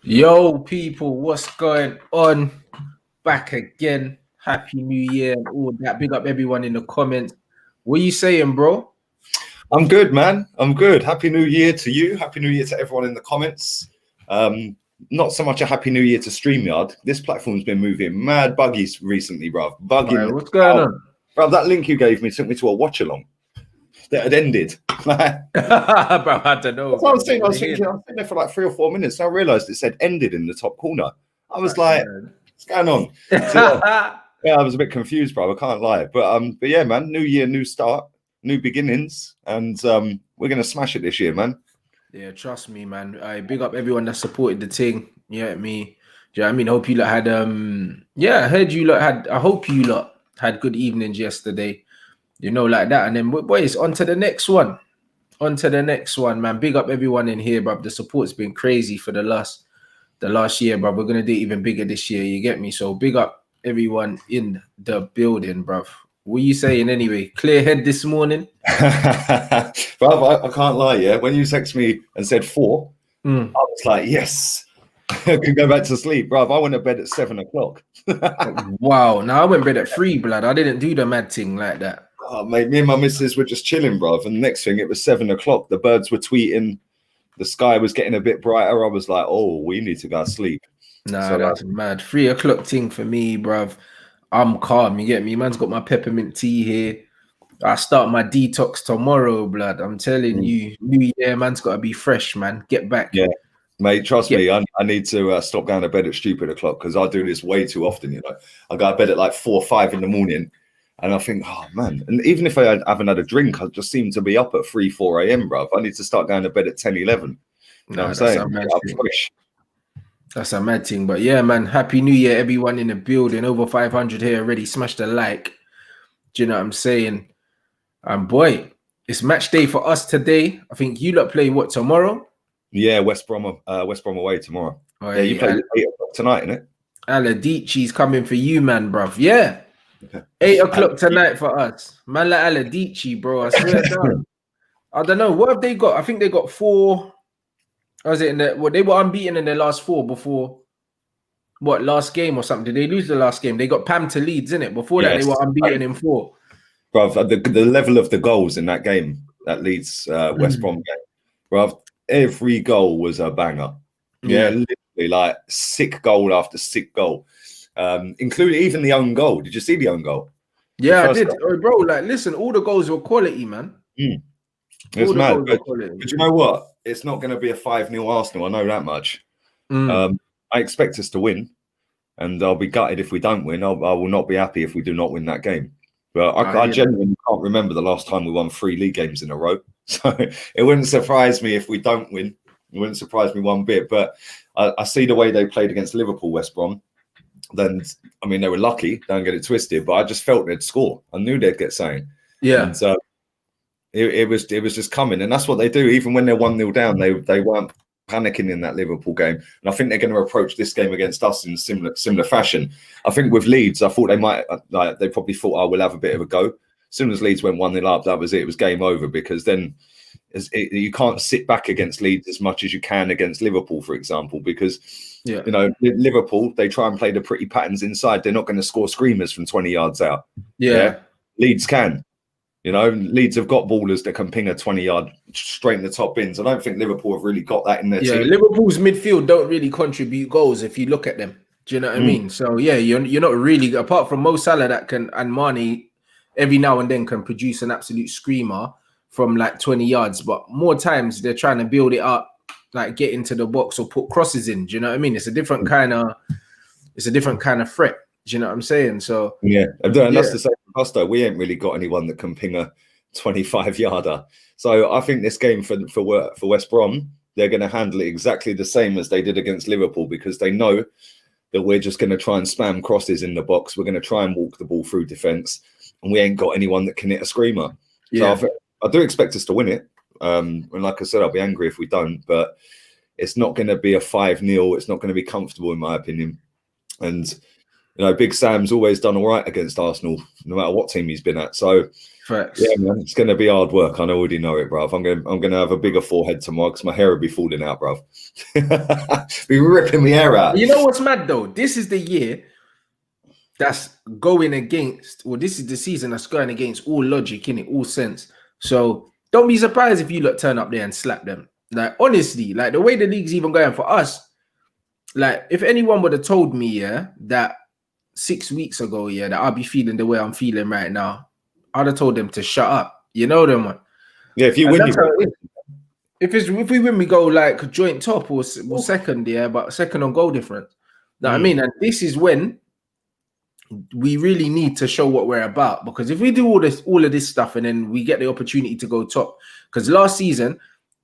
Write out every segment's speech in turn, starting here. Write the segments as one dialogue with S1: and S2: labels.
S1: Yo, people, what's going on? Back again. Happy New Year and all that. Big up everyone in the comments. What are you saying, bro?
S2: I'm good, man. I'm good. Happy New Year to you. Happy New Year to everyone in the comments. Not so much a Happy New Year to StreamYard. This platform's been moving mad buggies recently, bruv. Bugging.
S1: Right, what's going on?
S2: Bruv, that link you gave me took me to a watch along that had ended.
S1: Bro, I don't know.
S2: I was thinking there for like 3 or 4 minutes. And I realized it said ended in the top corner. I was like, what's going on? So, yeah, I was a bit confused, bro. I can't lie. But yeah, man, new year, new start, new beginnings. And we're going to smash it this year, man.
S1: Yeah, trust me, man. I big up everyone that supported the thing. Yeah, me. Do you know what I mean? Hope you lot had I heard you lot had, I hope you lot had good evenings yesterday. You know, like that. And then boys, on to the next one. On to the next one, man. Big up everyone in here, bruv. The support's been crazy for the last year, bruv. We're gonna do it even bigger this year, you get me? So big up everyone in the building, bruv. What are you saying anyway? Clear head this morning?
S2: Bruv, I can't lie, yeah. When you text me and said 4, I was like, yes, I can go back to sleep, bruv. I went to bed at 7 o'clock.
S1: Wow. Now I went to bed at 3, blood. I didn't do the mad thing like that.
S2: Oh, mate, me and my missus were just chilling, bruv. And the next thing, it was 7 o'clock. The birds were tweeting. The sky was getting a bit brighter. I was like, oh, we need to go to sleep.
S1: Nah, so that's mad. 3 o'clock thing for me, bruv. I'm calm, you get me? Man's got my peppermint tea here. I start my detox tomorrow, blood. I'm telling you, New Year, man's got to be fresh, man. Get back.
S2: Yeah, mate, trust me. I need to stop going to bed at stupid o'clock because I do this way too often, you know. I go to bed at like 4 or 5 in the morning and I think, oh, man. And even if I haven't had a drink, I just seem to be up at 3, 4 a.m., bruv. I need to start going to bed at 10, 11. You know what I'm saying? I'm fresh.
S1: That's a mad thing. But yeah, man, Happy New Year, everyone in the building. Over 500 here already. Smash the like. Do you know what I'm saying? And boy, it's match day for us today. I think you lot play what, tomorrow?
S2: Yeah, West Brom away tomorrow. Oh, yeah, you play at 8 o'clock tonight, innit?
S1: Aladici's coming for you, man, bruv. Yeah. 8 o'clock tonight for us. Man like Aladici, bro. I swear down. I don't know. What have they got? I think they got 4. Was it they were unbeaten in their last 4 before last game or something? Did they lose the last game? They got Pam to Leeds, innit? Before that, they were unbeaten in 4.
S2: Bruv, the level of the goals in that game, that Leeds West Brom game, bruv, every goal was a banger. Yeah, literally like sick goal after sick goal. Including even the own goal. Did you see the own goal?
S1: Yeah, I did. Oh, bro, like, listen, all the goals were quality, man.
S2: It's mad. But you know what? It's not going to be a 5-0 Arsenal. I know that much. I expect us to win, and I'll be gutted if we don't win. I will not be happy if we do not win that game. But I genuinely can't remember the last time we won 3 league games in a row. So it wouldn't surprise me if we don't win. It wouldn't surprise me one bit. But I see the way they played against Liverpool, West Brom. Then, I mean, they were lucky. Don't get it twisted. But I just felt they'd score. I knew they'd get something.
S1: Yeah.
S2: And, it was just coming, and that's what they do. Even when they're 1-0 down, they weren't panicking in that Liverpool game. And I think they're going to approach this game against us in similar fashion. I think with Leeds, I thought they might they probably thought, oh, we'll have a bit of a go. As soon as Leeds went 1-0 up, that was it. It was game over, because then you can't sit back against Leeds as much as you can against Liverpool, for example, because you know, Liverpool, they try and play the pretty patterns inside. They're not going to score screamers from 20 yards out. Yeah. Leeds can. You know, Leeds have got ballers that can ping a 20-yard straight in the top bins. I don't think Liverpool have really got that in their team.
S1: Liverpool's midfield don't really contribute goals if you look at them. Do you know what I mean? So, yeah, you're not really, apart from Mo Salah that can, and Mane every now and then can produce an absolute screamer from like 20 yards. But more times they're trying to build it up, like get into the box or put crosses in. Do you know what I mean? It's a different kind of threat. Do you know what I'm saying? So
S2: yeah, and that's the same for Costa. We ain't really got anyone that can ping a 25-yarder. So I think this game for West Brom, they're going to handle it exactly the same as they did against Liverpool, because they know that we're just going to try and spam crosses in the box. We're going to try and walk the ball through defence, and we ain't got anyone that can hit a screamer. Yeah. So I do expect us to win it. And like I said, I'll be angry if we don't, but it's not going to be a 5-0. It's not going to be comfortable, in my opinion. And You know, Big Sam's always done all right against Arsenal, no matter what team he's been at. So,
S1: Facts.
S2: yeah, man, it's going to be hard work. I already know it, bruv. I'm going to have a bigger forehead tomorrow because my hair will be falling out, bruv. Be ripping my hair out.
S1: You know what's mad though? This is the year that's going against, well, this is the season that's going against all logic, in it, all sense. So don't be surprised if you lot turn up there and slap them. Like, honestly, like the way the league's even going for us, like if anyone would have told me, yeah, that 6 weeks ago, yeah, that I'll be feeling the way I'm feeling right now, I'd have told them to shut up. You know them, man.
S2: Yeah, if you
S1: And
S2: win,
S1: that's how it is. If we win, we go like joint top or second, yeah, but second on goal difference. Know what I mean? And this is when we really need to show what we're about, because if we do all of this stuff and then we get the opportunity to go top, because last season,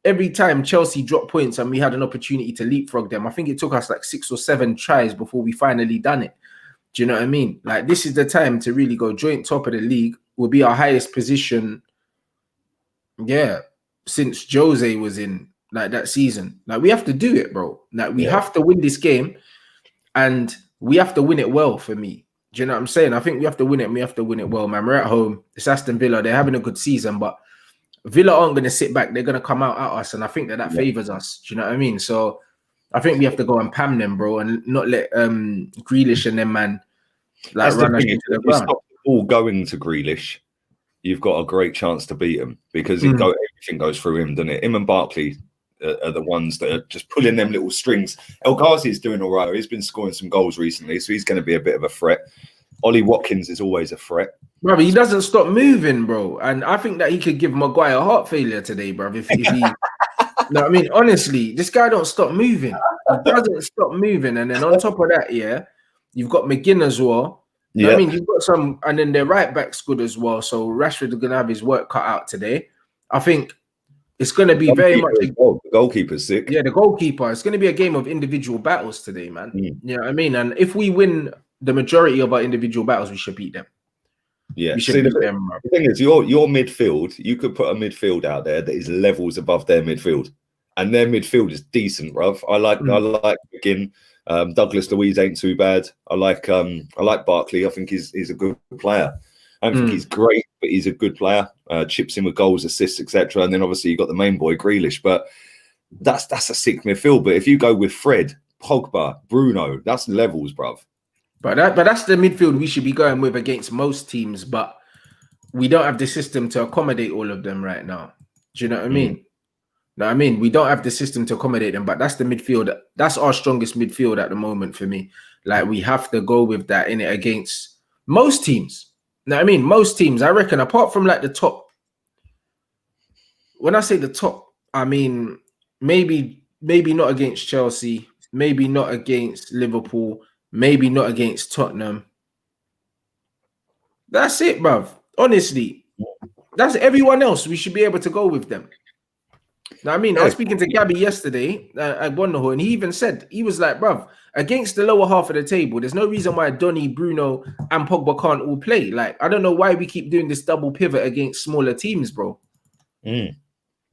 S1: every time Chelsea dropped points and we had an opportunity to leapfrog them, I think it took us like 6 or 7 tries before we finally done it. Do you know what I mean? Like, this is the time to really go joint top of the league. Will be our highest position, yeah, since Jose was in like that season. Like, we have to do it, bro. Like, we have to win this game, and we have to win it well. For me, do you know what I'm saying? I think we have to win it. And we have to win it well, man. We're at home. It's Aston Villa. They're having a good season, but Villa aren't going to sit back. They're going to come out at us, and I think that favors us. Do you know what I mean? So I think we have to go and pam them, bro, and not let Grealish and them, man, like run us into the ground.
S2: Stop the ball going to Grealish, you've got a great chance to beat him, because everything goes through him, doesn't it? Him and Barkley are the ones that are just pulling them little strings. El Ghazi's doing all right. He's been scoring some goals recently, so he's going to be a bit of a threat. Ollie Watkins is always a threat.
S1: Bro, he doesn't stop moving, bro. And I think that he could give Maguire heart failure today, bro. If he no, I mean, honestly, this guy don't stop moving. He doesn't stop moving. And then on top of that, yeah, you've got McGinn as well. You know what I mean? You've got some, and then their right back's good as well. So Rashford is going to have his work cut out today. I think it's going to be very much.
S2: The goalkeeper's sick.
S1: Yeah, the goalkeeper. It's going to be a game of individual battles today, man. You know what I mean? And if we win the majority of our individual battles, we should beat them.
S2: Yeah.
S1: We should beat them.
S2: The thing is, your midfield, you could put a midfield out there that is levels above their midfield, and their midfield is decent, bruv. I like McGinn. Douglas Luiz ain't too bad. I like Barkley. I think he's a good player. I don't think he's great, but he's a good player. Chips in with goals, assists, etc. And then obviously you got the main boy Grealish. But that's a sick midfield. But if you go with Fred, Pogba, Bruno, that's levels, bruv. But
S1: that's the midfield we should be going with against most teams. But we don't have the system to accommodate all of them right now. Do you know what I mean? No, I mean, we don't have the system to accommodate them, but that's the midfield. That's our strongest midfield at the moment for me. Like, we have to go with that in it against most teams. No, I mean, most teams, I reckon, apart from like the top. When I say the top, I mean, maybe not against Chelsea, maybe not against Liverpool, maybe not against Tottenham. That's it, bruv. Honestly, that's everyone else. We should be able to go with them. Now, I mean, I was speaking to Gabby yesterday at Wonderhall, and he even said, he was like, bruv, against the lower half of the table, there's no reason why Donny, Bruno, and Pogba can't all play. Like, I don't know why we keep doing this double pivot against smaller teams, bro.
S2: No,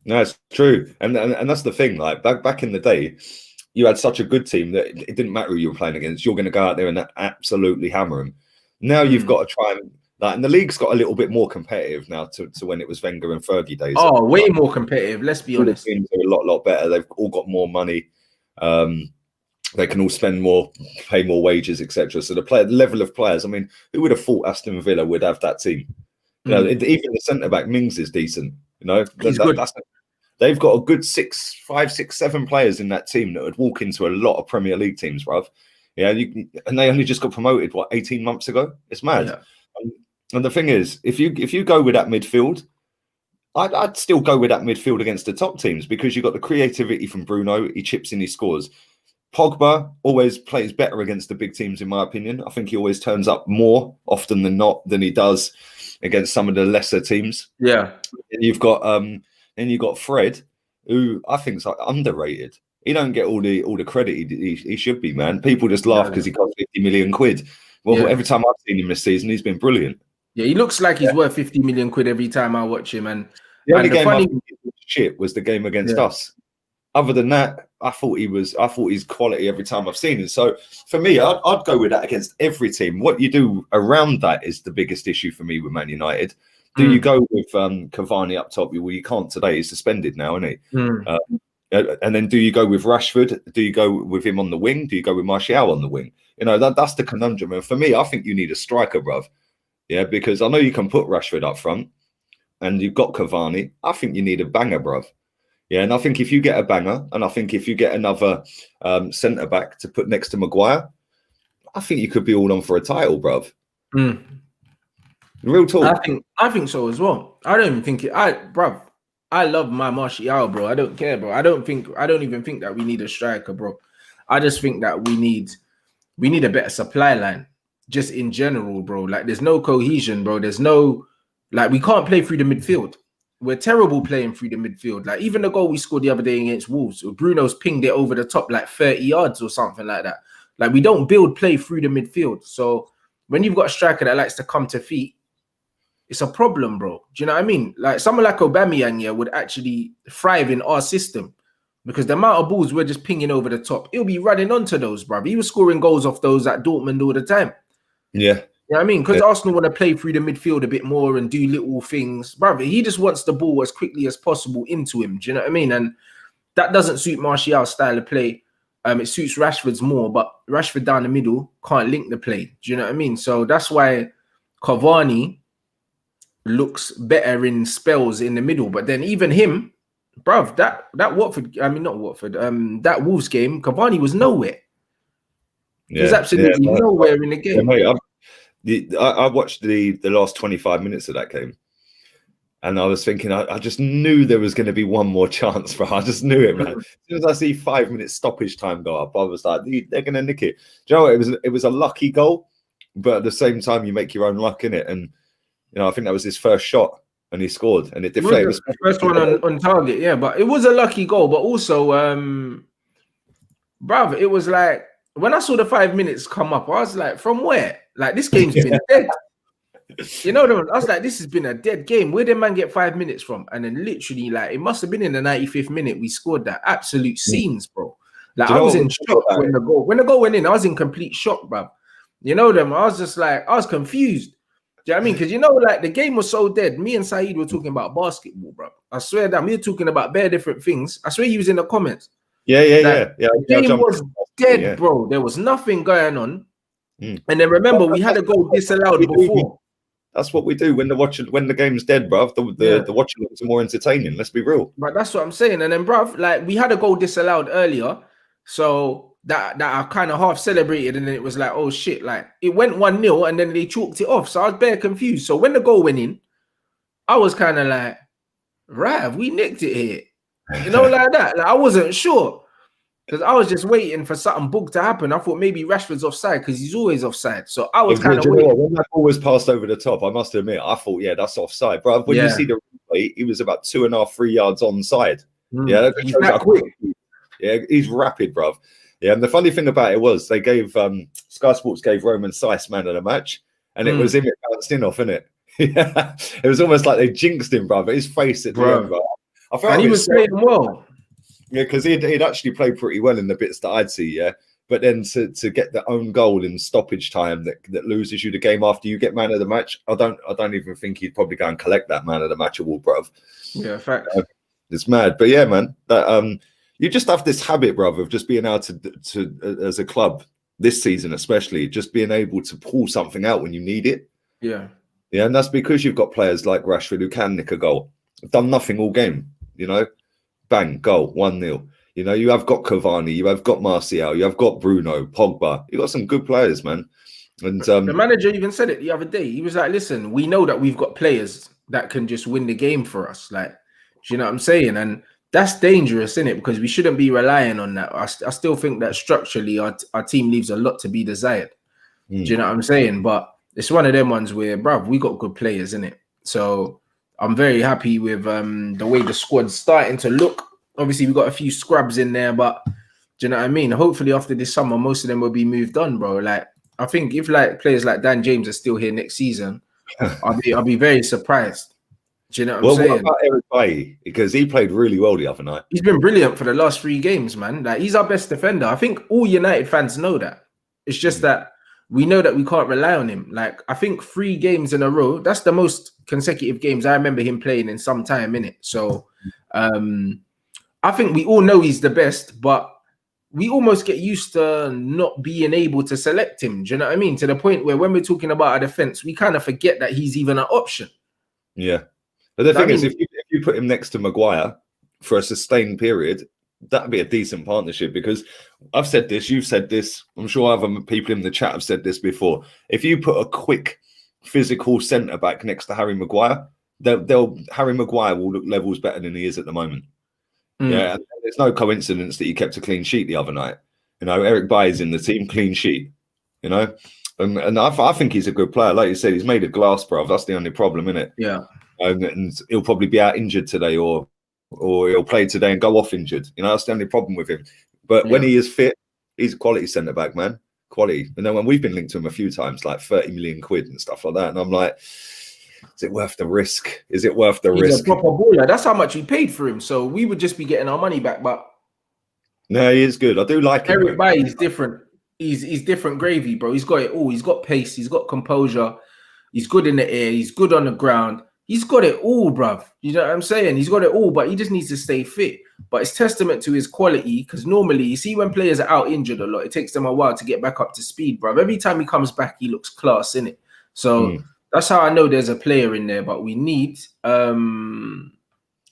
S2: it's true. And that's the thing. Like, back in the day, you had such a good team that it didn't matter who you were playing against. You're going to go out there and absolutely hammer them. Now you've got to try and... and the league's got a little bit more competitive now to when it was Wenger and Fergie days.
S1: Oh, way more competitive. Let's be honest.
S2: Teams are a lot better. They've all got more money. They can all spend more, pay more wages, etc. So the level of players. I mean, who would have thought Aston Villa would have that team? You know, even the centre back Mings is decent. You know,
S1: he's good.
S2: They've got a good 5, 6, 7 players in that team that would walk into a lot of Premier League teams, bruv. Yeah, and they only just got promoted 18 months ago. It's mad. Yeah. And the thing is, if you go with that midfield, I'd still go with that midfield against the top teams, because you've got the creativity from Bruno. He chips in, he scores. Pogba always plays better against the big teams, in my opinion. I think he always turns up more often than not than he does against some of the lesser teams. Yeah. And you've got Fred, who I think is like underrated. He don't get all the credit he should be, man. People just laugh because he got 50 million quid. Well, every time I've seen him this season, he's been brilliant.
S1: Yeah, he looks like he's worth 50 million quid every time I watch him. And
S2: the only game I think shit was the game against us. other than that, I thought he's quality every time I've seen him. So for me, I'd go with that against every team. What you do around that is the biggest issue for me with Man United. Do you go with Cavani up top? Well, you can't today. He's suspended now, isn't he? And then do you go with Rashford? Do you go with him on the wing? Do you go with Martial on the wing? You know, that's the conundrum. And for me, I think you need a striker, bruv. Yeah, because I know you can put Rashford up front and you've got Cavani. I think you need a banger, bruv. Yeah, and I think if you get a banger, and I think if you get another centre back to put next to Maguire, I think you could be all on for a title, bruv. Real talk.
S1: I think so as well. I don't even think it. Bruv, I love my Martial, bro. I don't care, bro. I don't even think that we need a striker, bro. I just think that we need a better supply line, just in general, bro. Like, there's no cohesion, bro. There's no, like, we can't play through the midfield. We're terrible playing through the midfield. Like, even the goal we scored the other day against Wolves, Bruno's pinged it over the top like 30 yards or something like that. Like, we don't build play through the midfield. So when you've got a striker that likes to come to feet, it's a problem, bro. Do you know what I mean? Like, someone like Aubameyang, yeah, would actually thrive in our system because the amount of balls we're just pinging over the top, he'll be running onto those, bro. He was scoring goals off those at Dortmund all the time.
S2: Yeah.
S1: You know what I mean? Because Arsenal want to play through the midfield a bit more and do little things. Brother, he just wants the ball as quickly as possible into him. Do you know what I mean? And that doesn't suit Martial's style of play. It suits Rashford's more, but Rashford down the middle can't link the play. Do you know what I mean? So that's why Cavani looks better in spells in the middle. But then even him, bruv, that Watford, I mean, not Watford, that Wolves game, Cavani was nowhere. He was absolutely nowhere in the game.
S2: Yeah, mate, I watched the last 25 minutes of that game, and I was thinking, I just knew there was going to be one more chance, bro. I just knew it, man. As soon as I see 5 minutes stoppage time go up, I was like, they're going to nick it. Do you know what? It was a lucky goal, but at the same time, you make your own luck in it. And you know, I think that was his first shot, and he scored, and it deflated.
S1: Was the first one on target, yeah. But it was a lucky goal, but also, bruv, it was like when I saw the 5 minutes come up, I was like, from where? Like, this game's been dead. You know, I was like, this has been a dead game. Where did man get 5 minutes from? And then literally, like, it must have been in the 95th minute we scored that. Absolute scenes, bro. Like, I was in shock when the goal went in. I was in complete shock, bro. You know them. I was just like, I was confused. Do you know what I mean? Because, you know, like, the game was so dead. Me and Saeed were talking about basketball, bro. I swear that we were talking about bare different things. I swear he was in the comments.
S2: Yeah.
S1: The game was dead, bro. There was nothing going on. And then remember, we had a goal disallowed before.
S2: That's what we do when the game's dead, bruv. The watching looks more entertaining. Let's be real.
S1: But that's what I'm saying. And then, bruv, like, we had a goal disallowed earlier, so that I kind of half celebrated, and then it was like, oh shit, like it went 1-0, and then they chalked it off. So I was bare confused. So when the goal went in, I was kind of like, right, we nicked it here, you know, like that. Like, I wasn't sure. Because I was just waiting for something big to happen. I thought maybe Rashford's offside because he's always offside. So I was kind of waiting.
S2: When that ball was passed over the top, I must admit, I thought, yeah, that's offside. But when you see the replay, he was about 2.5, 3 yards onside. Yeah,
S1: he's that quick.
S2: Yeah, he's rapid, bruv. Yeah, and the funny thing about it was they gave Sky Sports gave Roman Saiss man of the match, and it was him it bounced in off, innit? Yeah, it was almost like they jinxed him, bruv. His face at the end, bruv. I felt
S1: and he was playing well.
S2: Yeah, because he'd actually played pretty well in the bits that I'd see, yeah. But then to get the own goal in stoppage time that loses you the game after you get man of the match, I don't even think he'd probably go and collect that man of the match award, bruv.
S1: Yeah, fact.
S2: It's mad, but yeah, man, that you just have this habit, bruv, of just being able to as a club this season, especially, just being able to pull something out when you need it.
S1: Yeah,
S2: and that's because you've got players like Rashford who can nick a goal. Done nothing all game, you know. Bang, goal, 1-0. You know, you have got Cavani, you have got Martial, you have got Bruno, Pogba. You got some good players, man. And
S1: the manager even said it the other day. He was like, listen, we know that we've got players that can just win the game for us. Like, do you know what I'm saying? And that's dangerous, isn't it? Because we shouldn't be relying on that. I still think that structurally our team leaves a lot to be desired. Do you know what I'm saying? But it's one of them ones where, bruv, we got good players, isn't it? So I'm very happy with the way the squad's starting to look. Obviously, we've got a few scrubs in there, but do you know what I mean? Hopefully, after this summer, most of them will be moved on, bro. Like, I think if like players like Dan James are still here next season, I'll be very surprised. Do you know what I'm
S2: Well, what
S1: saying?
S2: about Eric Bailly? Because he played really well the other night.
S1: He's been brilliant for the last 3 games, man. Like, he's our best defender. I think all United fans know that. It's just that we know that we can't rely on him. Like, I think 3 games in a row, that's the most consecutive games I remember him playing in some time, innit? So I think we all know he's the best, but we almost get used to not being able to select him. Do you know what I mean? To the point where when we're talking about our defense, we kind of forget that he's even an option.
S2: Yeah. But the thing is, if you put him next to Maguire for a sustained period, that'd be a decent partnership, because I've said this, you've said this, I'm sure other people in the chat have said this before. If you put a quick physical centre back next to Harry Maguire, Harry Maguire will look levels better than he is at the moment. Yeah, and there's no coincidence that he kept a clean sheet the other night. You know, Eric Bailly's in the team, clean sheet. You know, and I think he's a good player. Like you said, he's made of glass, bro. That's the only problem, isn't it?
S1: Yeah.
S2: And he'll probably be out injured today, or he'll play today and go off injured. You know, that's the only problem with him. But when he is fit, he's a quality centre back, man. Quality. And then when we've been linked to him a few times, like 30 million quid and stuff like that, and I'm like, is it worth the risk? Is it worth the risk?
S1: He's a proper baller. That's how much we paid for him. So we would just be getting our money back. But
S2: no, he is good. I do like him.
S1: Eric Bailly is different. He's different gravy, bro. He's got it all. He's got pace. He's got composure. He's good in the air. He's good on the ground. He's got it all, bruv. You know what I'm saying? He's got it all, but he just needs to stay fit. But it's testament to his quality, because normally, you see, when players are out injured a lot, it takes them a while to get back up to speed, bruv. Every time he comes back, he looks class, innit? So that's how I know there's a player in there. But we need a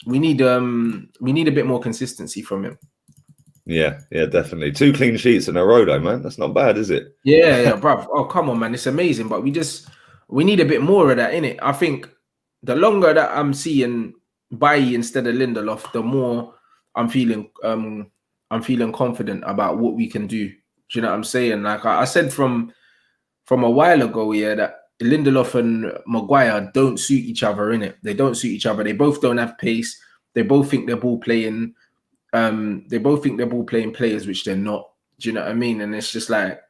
S1: bit more consistency from him.
S2: Yeah, definitely. 2 clean sheets in a row, though, man. That's not bad, is it?
S1: Yeah, bruv. Oh, come on, man. It's amazing. But we need a bit more of that, innit? I think the longer that I'm seeing Bailly instead of Lindelof, the more I'm feeling confident about what we can do. Do you know what I'm saying? Like I said from a while ago, yeah, that Lindelof and Maguire don't suit each other, innit? They don't suit each other. They both don't have pace. They both think they're ball playing. Players, which they're not. Do you know what I mean? And it's just like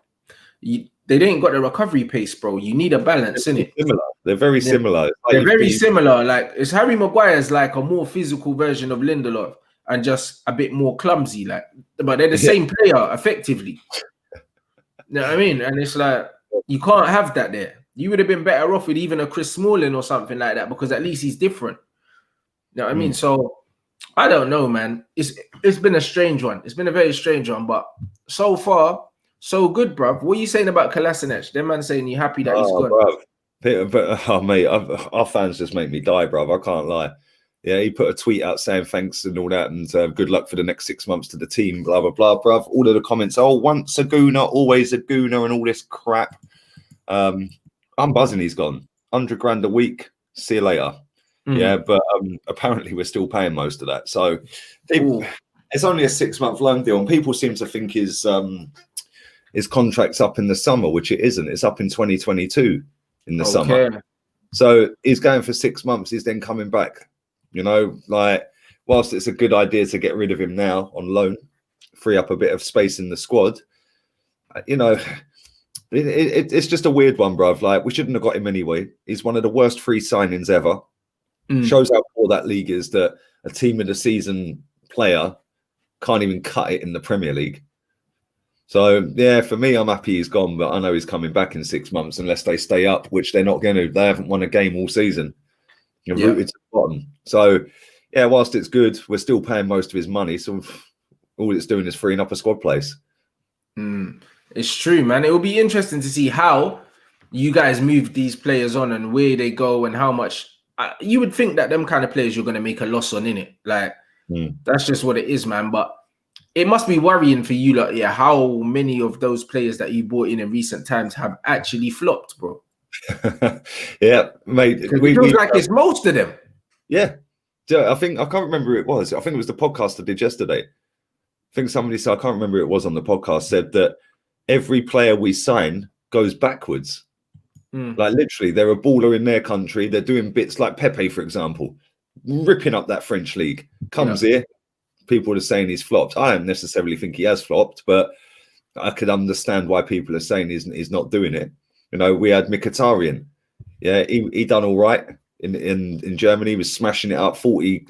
S1: they ain't got the recovery pace, bro. You need a balance, innit?
S2: Similar. They're very similar.
S1: They're very similar. Like, it's Harry Maguire's like a more physical version of Lindelof and just a bit more clumsy. Like, but they're the same player effectively. You know what I mean? And it's like, you can't have that there. You would have been better off with even a Chris Smalling or something like that, because at least he's different. You know what I mean? So I don't know, man. It's been a strange one. It's been a very strange one, but so far, so good, bruv. What are you saying about Kolasinac? Them man saying you're happy that he's gone.
S2: Bruv. But mate, our fans just make me die, bruv. I can't lie. Yeah, he put a tweet out saying thanks and all that, and good luck for the next 6 months to the team, blah, blah, blah, bruv. All of the comments, once a gooner, always a gooner, and all this crap. I'm buzzing he's gone. 100 grand a week. See you later. Yeah, but apparently we're still paying most of that. So it's only a 6-month loan deal, and people seem to think his contract's up in the summer, which it isn't. It's up in 2022 in the summer. So he's going for 6 months. He's then coming back. You know, like, whilst it's a good idea to get rid of him now on loan, free up a bit of space in the squad, you know, it's just a weird one, bruv. Like, we shouldn't have got him anyway. He's one of the worst free signings ever. Shows how poor that league is, that a team of the season player can't even cut it in the Premier League. So, yeah, for me, I'm happy he's gone, but I know he's coming back in 6 months unless they stay up, which they're not going to. They haven't won a game all season. You're rooted to the bottom. So, yeah, whilst it's good, we're still paying most of his money. So all it's doing is freeing up a squad place.
S1: It's true, man. It will be interesting to see how you guys move these players on and where they go and how much. You would think that them kind of players you're going to make a loss on, innit? Like, that's just what it is, man. But it must be worrying for you, like, how many of those players that you bought in recent times have actually flopped, bro.
S2: Yeah, mate.
S1: It feels like it's most of them.
S2: Yeah. I can't remember who it was. I think it was the podcast I did yesterday. I think somebody said, I can't remember who it was on the podcast, said that every player we sign goes backwards. Like, literally, they're a baller in their country. They're doing bits like Pepe, for example, ripping up that French league. Comes here, people are saying he's flopped. I don't necessarily think he has flopped, but I could understand why people are saying he's not doing it. You know, we had Mkhitaryan. Yeah, he done all right. in Germany. He was smashing it up, 40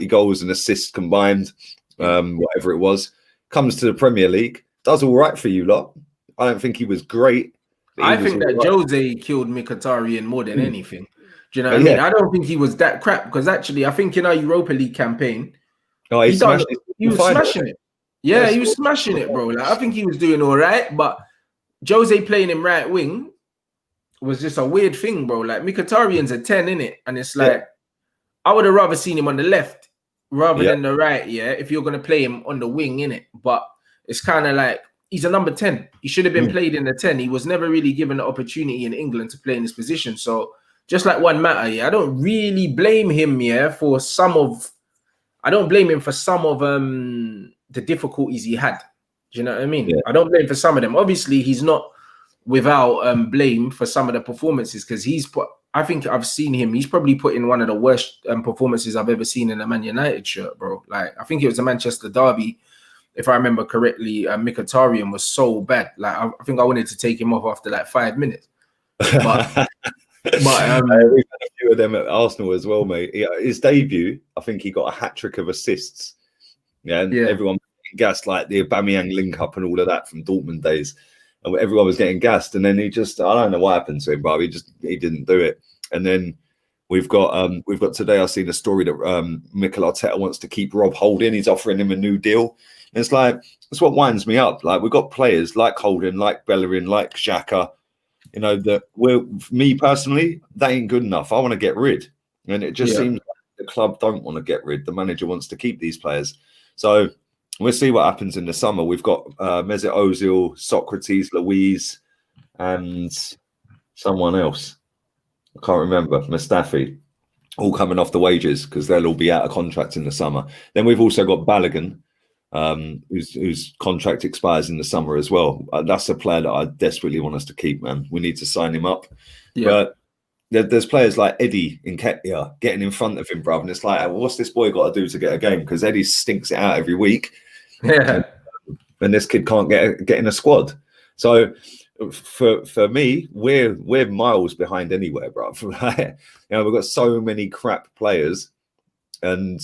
S2: goals and assists combined, whatever it was. Comes to the Premier League, does all right for you lot. I don't think he was great.
S1: I think that Jose killed Mkhitaryan more than anything. Do you know what I mean? I don't think he was that crap, because actually, I think in our Europa League campaign, he was smashing it. Yeah, he was smashing it, bro. Like, I think he was doing all right, but Jose playing him right wing was just a weird thing, bro. Like, Mkhitaryan's a 10, innit? And it's like, I would have rather seen him on the left rather than the right, if you're going to play him on the wing, innit? But it's kind of like, he's a number 10. He should have been played in the 10. He was never really given the opportunity in England to play in this position. So, just like Juan Mata, I don't really blame him, for some of... I don't blame him for some of the difficulties he had. Do you know what I mean? I don't blame for some of them. Obviously, he's not without blame for some of the performances, because I think I've seen him. He's probably put in one of the worst performances I've ever seen in a Man United shirt, bro. Like, I think it was a Manchester derby, if I remember correctly. Mkhitaryan was so bad. Like, I think I wanted to take him off after like 5 minutes. But we've had
S2: a few of them at Arsenal as well, mate. His debut, I think he got a hat trick of assists. Everyone gassed, like the Aubameyang link up and all of that from Dortmund days. And everyone was getting gassed, and then I don't know what happened to him, bro. He didn't do it. And then we've got today. I've seen a story that Mikel Arteta wants to keep Rob Holding. He's offering him a new deal. And it's like, that's what winds me up. Like, we've got players like Holding, like Bellerin, like Xhaka. You know, that me personally, that ain't good enough. I want to get rid. And it just seems like the club don't want to get rid. The manager wants to keep these players. So we'll see what happens in the summer. We've got Mesut Ozil, Socrates, Louise, and someone else. I can't remember. Mustafi, all coming off the wages because they'll all be out of contract in the summer. Then we've also got Balogun, whose contract expires in the summer as well. That's a player that I desperately want us to keep, man. We need to sign him up. But there's players like Eddie Nketiah getting in front of him, bruv, and it's like, what's this boy got to do to get a game? Because Eddie stinks it out every week. And this kid can't get in a squad. So for me, we're miles behind anywhere, bruv. We've got so many crap players, and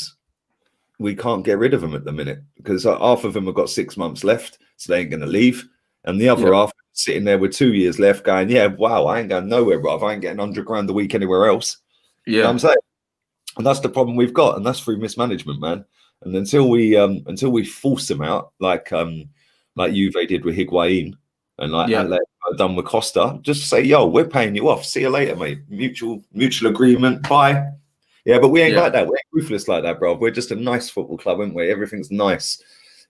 S2: we can't get rid of them at the minute because half of them have got 6 months left, so they ain't going to leave. And the other half sitting there with 2 years left going, wow, I ain't going nowhere, bruv. I ain't getting 100 grand a week anywhere else. You know what I'm saying? And that's the problem we've got. And that's through mismanagement, man. And until we force them out, like Juve did with Higuain and done with Costa, just say, yo, we're paying you off. See you later, mate. Mutual agreement. Bye. Yeah, but we ain't like that. We're ruthless like that, bro. We're just a nice football club, aren't we? Everything's nice,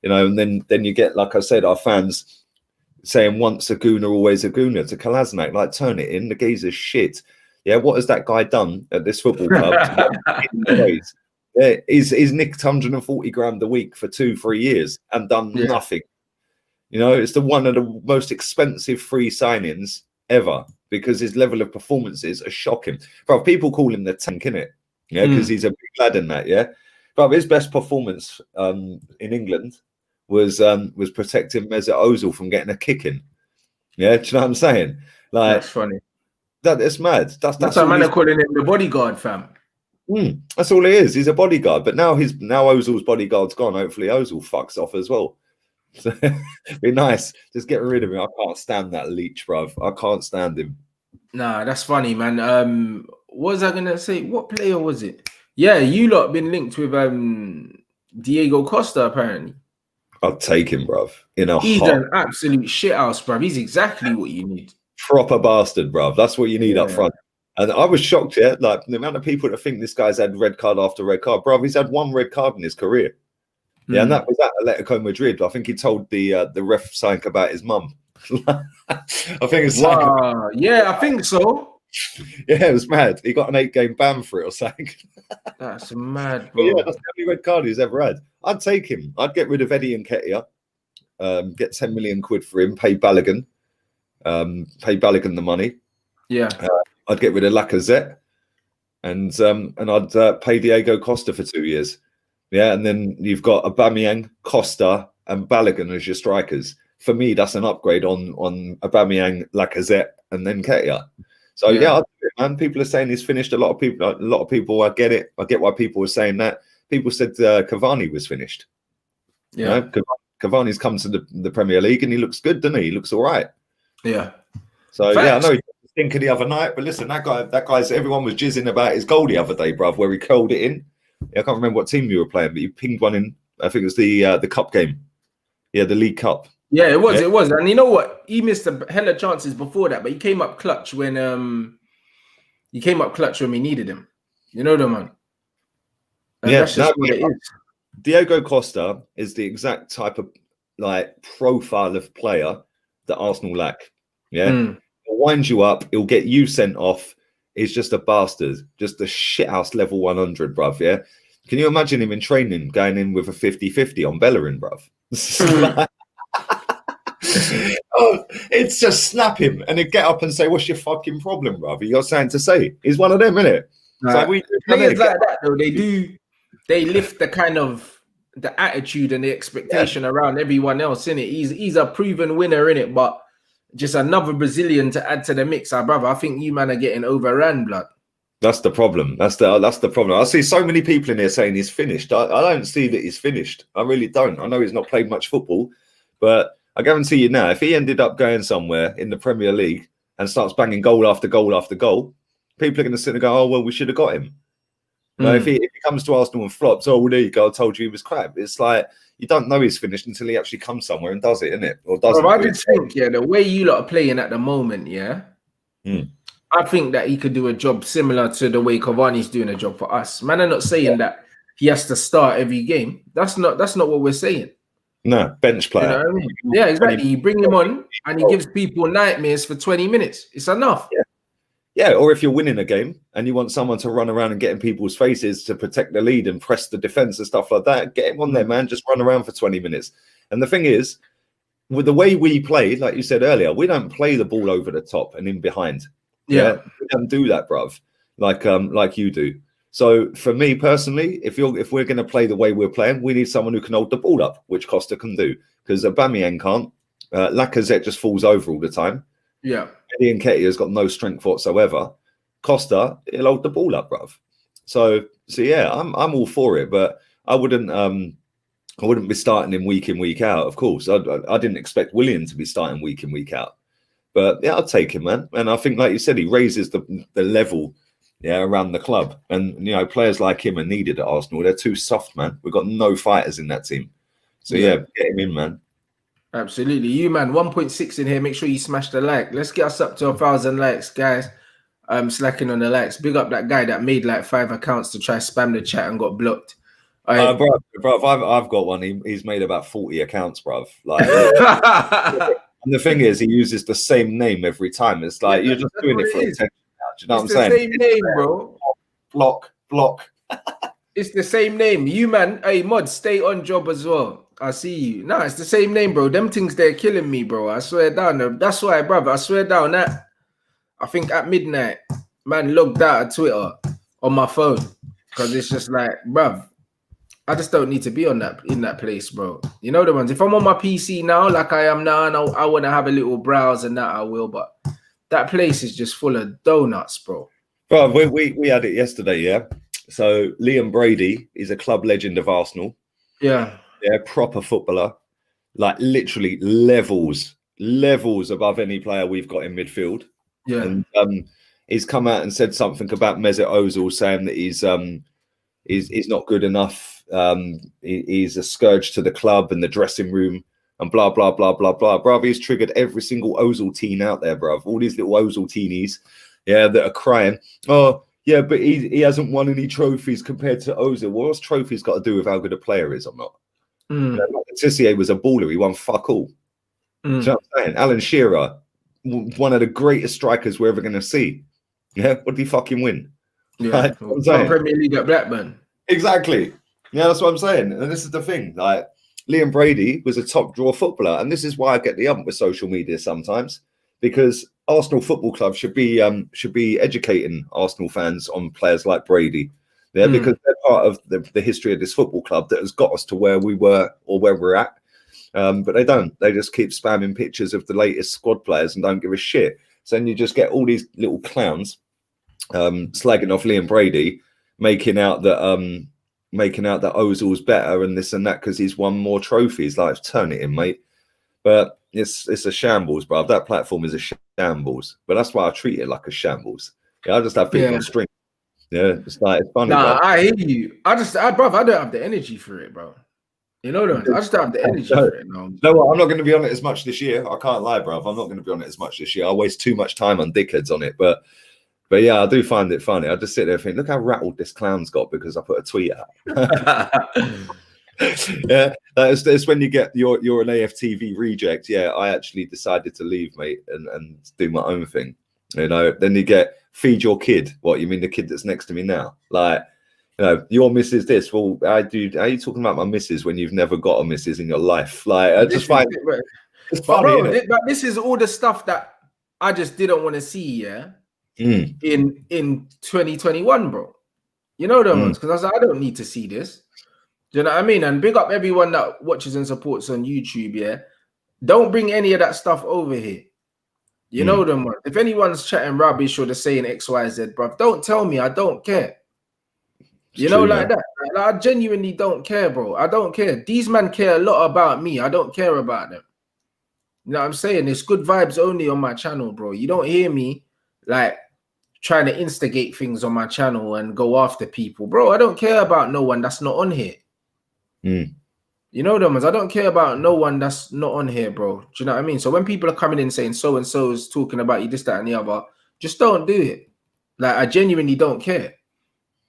S2: you know. And then you get, like I said, our fans saying once a gooner, always a gooner to Kolasinac. Like, turn it in. The geezer's shit. Yeah, what has that guy done at this football club? He's nicked 140 grand a week for 2-3 years and done nothing. You know, it's one of the most expensive free signings ever because his level of performances are shocking. Bro, people call him the tank, innit? Yeah, because he's a big lad in that, But his best performance in England was protecting Mesut Ozil from getting a kick in. Yeah, do you know what I'm saying? Like,
S1: that's funny.
S2: That's mad.
S1: That's a man are calling him the bodyguard, fam.
S2: That's all he is. He's a bodyguard. But now Ozil's bodyguard's gone. Hopefully Ozil fucks off as well. So, be nice. Just get rid of him. I can't stand that leech, bruv. I can't stand him.
S1: Nah, that's funny, man. What was I gonna say? What player was it? Yeah, you lot been linked with Diego Costa, apparently.
S2: I'll take him, bruv.
S1: He's an absolute shithouse, bruv. He's exactly what you need.
S2: Proper bastard, bruv. That's what you need up front. And I was shocked, like the amount of people that think this guy's had red card after red card. Bruv, he's had 1 red card in his career. Yeah, and that was at Atletico Madrid. I think he told the ref something about his mum. I think it's
S1: I think so.
S2: Yeah, it was mad. He got an 8-game ban for it or something.
S1: That's mad, bro.
S2: Yeah, that's the only red card he's ever had. I'd take him. I'd get rid of Eddie Nketiah, get 10 million quid for him, pay Balogun the money. Yeah. I'd get rid of Lacazette and I'd pay Diego Costa for 2 years. Yeah, and then you've got Aubameyang, Costa, and Balogun as your strikers. For me, that's an upgrade on Aubameyang, Lacazette, and then Nketiah. So yeah, I do it, man. People are saying he's finished. A lot of people. I get it. I get why people were saying that. People said Cavani was finished.
S1: Yeah,
S2: You know, Cavani's come to the Premier League and he looks good, doesn't he? He looks all right.
S1: yeah.
S2: So
S1: Facts.
S2: yeah, I know he think of the other night, but listen, that guy's. Everyone was jizzing about his goal the other day, bruv, where he curled it in. Yeah, I can't remember what team you were playing, but he pinged one in. I think it was the cup game. Yeah, the League Cup.
S1: Yeah, it was. It was. And you know what? He missed a hell of chances before that, but he came up clutch when we needed him. You know the man. And that's just what it is.
S2: Diego Costa is the exact type of profile of player that Arsenal lack. Yeah, he'll wind you up. He'll get you sent off. He's just a bastard, just a shithouse level 100, bruv. Yeah, can you imagine him in training going in with a 50-50 on Bellerin, bruv? Oh, it's just snap him and then get up and say, "What's your fucking problem, bruv? You got something to say?" He's one of them, isn't it?
S1: Players like that, though, they lift the kind of the attitude and the expectation around everyone else, innit? He's a proven winner, innit? But just another Brazilian to add to the mix, brother. I think you man are getting overran, blood.
S2: That's the problem. That's the problem. I see so many people in here saying he's finished. I don't see that he's finished. I really don't. I know he's not played much football, but I guarantee you now, if he ended up going somewhere in the Premier League and starts banging goal after goal after goal, people are going to sit and go, "Oh well, we should have got him." No, if he comes to Arsenal and flops, "Oh well, there you go. I told you he was crap." It's like you don't know he's finished until he actually comes somewhere and does it, isn't it? Or doesn't.
S1: I just think, the way you lot are playing at the moment, I think that he could do a job similar to the way Cavani's doing a job for us. Man, I'm not saying that he has to start every game. That's not what we're saying.
S2: No, bench player.
S1: You know what I mean? Yeah, exactly. You bring him on and he gives people nightmares for 20 minutes. It's enough.
S2: Yeah, or if you're winning a game and you want someone to run around and get in people's faces to protect the lead and press the defense and stuff like that, get him on there, man. Just run around for 20 minutes. And the thing is, with the way we play, like you said earlier, we don't play the ball over the top and in behind. Yeah, we don't do that, bruv, like you do. So for me personally, if we're going to play the way we're playing, we need someone who can hold the ball up, which Costa can do, because Aubameyang can't. Lacazette just falls over all the time.
S1: Yeah,
S2: Eddie Nketiah's got no strength whatsoever. Costa, he'll hold the ball up, bruv. So yeah, I'm all for it, but I wouldn't be starting him week in, week out. Of course, I didn't expect Willian to be starting week in, week out. But yeah, I'll take him, man. And I think, like you said, he raises the level, around the club. And players like him are needed at Arsenal. They're too soft, man. We've got no fighters in that team. So yeah, get him in, man.
S1: Absolutely. You, man, 1.6 in here. Make sure you smash the like. Let's get us up to 1,000 likes, guys. Slacking on the likes. Big up that guy that made like 5 accounts to try spam the chat and got blocked.
S2: Bro, I've got one. He's made about 40 accounts, bruv. Like, and the thing is, he uses the same name every time. It's like you're just doing it for attention. Do you know what I'm saying?
S1: It's the same name, bro.
S2: Block.
S1: It's the same name. You, man. Hey, Mod, stay on job as well. I see you. No, it's the same name, bro. Them things, they're killing me, bro. I swear down. That's why, brother. I swear down that. I think at midnight, man, logged out of Twitter on my phone because it's just like, bruv, I just don't need to be in that place, bro. You know the ones. If I'm on my PC now, like I am now, and I want to have a little browse and that, I will. But that place is just full of donuts, bro.
S2: Bro, we had it yesterday, yeah. So Liam Brady is a club legend of Arsenal.
S1: Yeah,
S2: proper footballer, like literally levels above any player we've got in midfield.
S1: Yeah,
S2: and he's come out and said something about Mesut Ozil, saying that he's not good enough. He's a scourge to the club and the dressing room and blah, blah, blah, blah, blah. Bruv, he's triggered every single Ozil teen out there, bruv. All these little Ozil teenies, that are crying. Oh, yeah, but he hasn't won any trophies compared to Ozil. Well, what's trophies got to do with how good a player is or not? Tissier was a baller. He won fuck all. Do you know what I'm saying? Alan Shearer, one of the greatest strikers we're ever going to see. Yeah, what did he fucking win?
S1: Yeah, Premier League at Blackburn.
S2: Exactly. Yeah, that's what I'm saying. And this is the thing. Like, Liam Brady was a top draw footballer, and this is why I get the ump with social media sometimes, because Arsenal Football Club should be educating Arsenal fans on players like Brady. Yeah, because they're part of the history of this football club that has got us to where we were or where we're at. But they don't. They just keep spamming pictures of the latest squad players and don't give a shit. So then you just get all these little clowns slagging off Liam Brady, making out that Ozil's better and this and that because he's won more trophies. Like, turn it in, mate. But it's a shambles, bro. That platform is a shambles. But that's why I treat it like a shambles. Yeah, I just have people on string. Yeah, it's funny.
S1: Nah,
S2: bro.
S1: I hear you. I don't have the energy for it, bro. You know what I mean? I just don't have the energy for it. No,
S2: what? I'm not going to be on it as much this year. I can't lie, bro. I'm not going to be on it as much this year. I waste too much time on dickheads on it. But yeah, I do find it funny. I just sit there and think, look how rattled this clown's got because I put a tweet out. Yeah, it's when you get you're an AFTV reject. Yeah, I actually decided to leave, mate, and do my own thing. You know, then you get feed your kid. What, you mean the kid that's next to me now? Like, you know, your missus this. Well, how are you talking about my missus when you've never got a missus in your life? Like, I just find it's funny,
S1: but this is all the stuff that I just didn't want to see. Yeah, in 2021, bro. You know them ones, because I was like, I don't need to see this. Do you know what I mean? And big up everyone that watches and supports on YouTube. Yeah, don't bring any of that stuff over here. You know them ones. If anyone's chatting rubbish or they're saying X, Y, Z, bro, don't tell me. I don't care. You know, like that. Like, I genuinely don't care, bro. I don't care. These men care a lot about me. I don't care about them. You know what I'm saying? It's good vibes only on my channel, bro. You don't hear me like trying to instigate things on my channel and go after people, bro. I don't care about no one that's not on here. You know them ones. I don't care about no one that's not on here, bro. Do you know what I mean? So when people are coming in saying so and so is talking about you, this, that, and the other, just don't do it. Like, I genuinely don't care.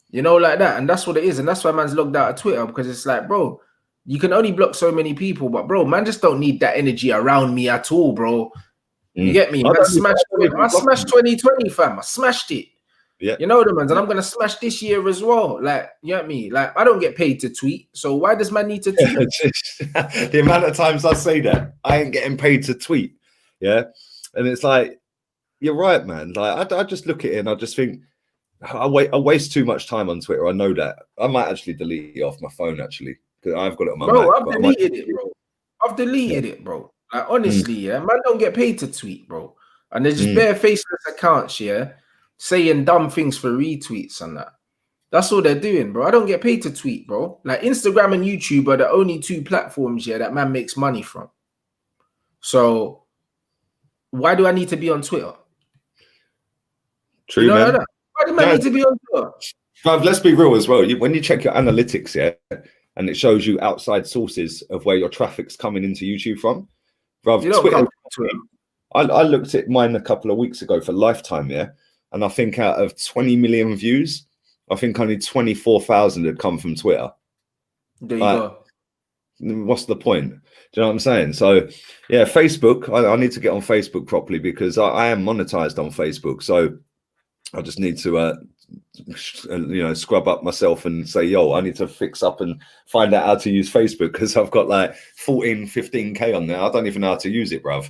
S1: You know, like that. And that's what it is. And that's why man's logged out of Twitter, because it's like, bro, you can only block so many people, but bro, man just don't need that energy around me at all, bro. You get me? I smashed 2020, fam. I smashed it.
S2: Yeah.
S1: You know the ones, and I'm gonna smash this year as well. Like, you know what I mean? Like, I don't get paid to tweet, so why does man need to tweet?
S2: The amount of times I say that, I ain't getting paid to tweet. Yeah. And it's like, you're right, man. Like, I just look at it and I just think, I waste too much time on Twitter. I know that. I might actually delete it off my phone, actually, because I've got it on my
S1: bro,
S2: Mac.
S1: I've deleted it, bro. I've deleted it, bro. Like, honestly, yeah, man don't get paid to tweet, bro. And there's just bare faceless accounts, yeah, saying dumb things for retweets and that. That's all they're doing, bro. I don't get paid to tweet, bro. Like, Instagram and YouTube are the only two platforms, yeah, that man makes money from. So why do I need to be on Twitter?
S2: True, man.
S1: Why do I need to be on Twitter?
S2: Bruv, let's be real as well. When you check your analytics, yeah, and it shows you outside sources of where your traffic's coming into YouTube from, bruv, Twitter. I looked at mine a couple of weeks ago for Lifetime, yeah, and I think out of 20 million views, I think only 24,000 had come from Twitter.
S1: There you go.
S2: What's the point? Do you know what I'm saying? So, yeah, Facebook, I need to get on Facebook properly because I am monetized on Facebook. So I just need to, you know, scrub up myself and say, yo, I need to fix up and find out how to use Facebook because I've got like 15K on there. I don't even know how to use it, bruv.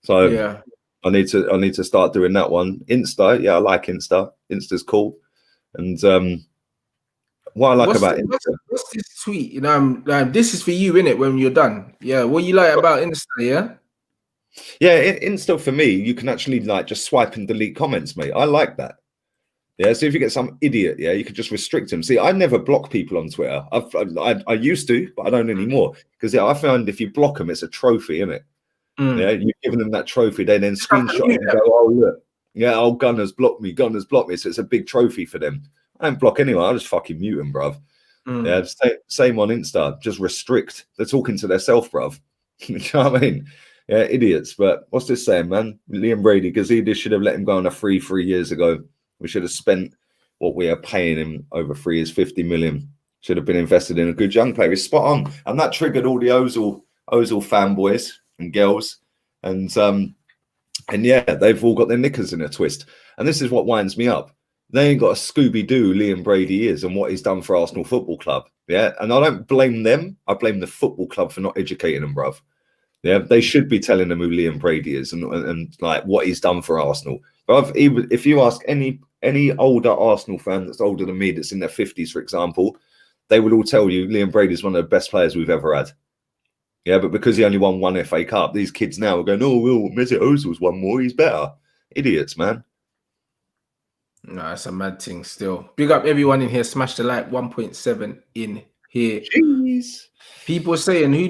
S2: So yeah, I need to start doing that one. Insta, yeah, I like Insta. Insta's cool. And what I like about Insta.
S1: What's this tweet? You know, this is for you, innit, when you're done. Yeah, what you like about Insta, yeah?
S2: Yeah, Insta for me, you can actually like just swipe and delete comments, mate. I like that. Yeah, so if you get some idiot, yeah, you could just restrict them. See, I never block people on Twitter. I used to, but I don't anymore. Because yeah, I found if you block them, it's a trophy, isn't it? Yeah, you've given them that trophy, they then screenshot it and go, oh look, yeah, oh Gunner's blocked me, so it's a big trophy for them. I don't block anyone, I just fucking mute them, bruv. Yeah, same on Insta, just restrict. They're talking to themselves, bruv. You know what I mean? Yeah, idiots. But what's this saying, man? Liam Brady, Gazidis should have let him go on a free 3 years ago. We should have spent what we are paying him over 3 years, 50 million. Should have been invested in a good young player. He's spot on. And that triggered all the Ozil fanboys and girls. And yeah, they've all got their knickers in a twist. And this is what winds me up. They ain't got a Scooby-Doo Liam Brady is and what he's done for Arsenal Football Club. Yeah. And I don't blame them. I blame the football club for not educating them, bruv. Yeah, they should be telling them who Liam Brady is and like what he's done for Arsenal. But if you ask any older Arsenal fan that's older than me, that's in their 50s, for example, they will all tell you Liam Brady is one of the best players we've ever had. Yeah, but because he only won one FA Cup, these kids now are going, oh, well, Mesut Ozil's won more, he's better. Idiots, man.
S1: No, it's a mad thing still. Big up everyone in here. Smash the like 1.7 in here.
S2: Jeez.
S1: People saying, who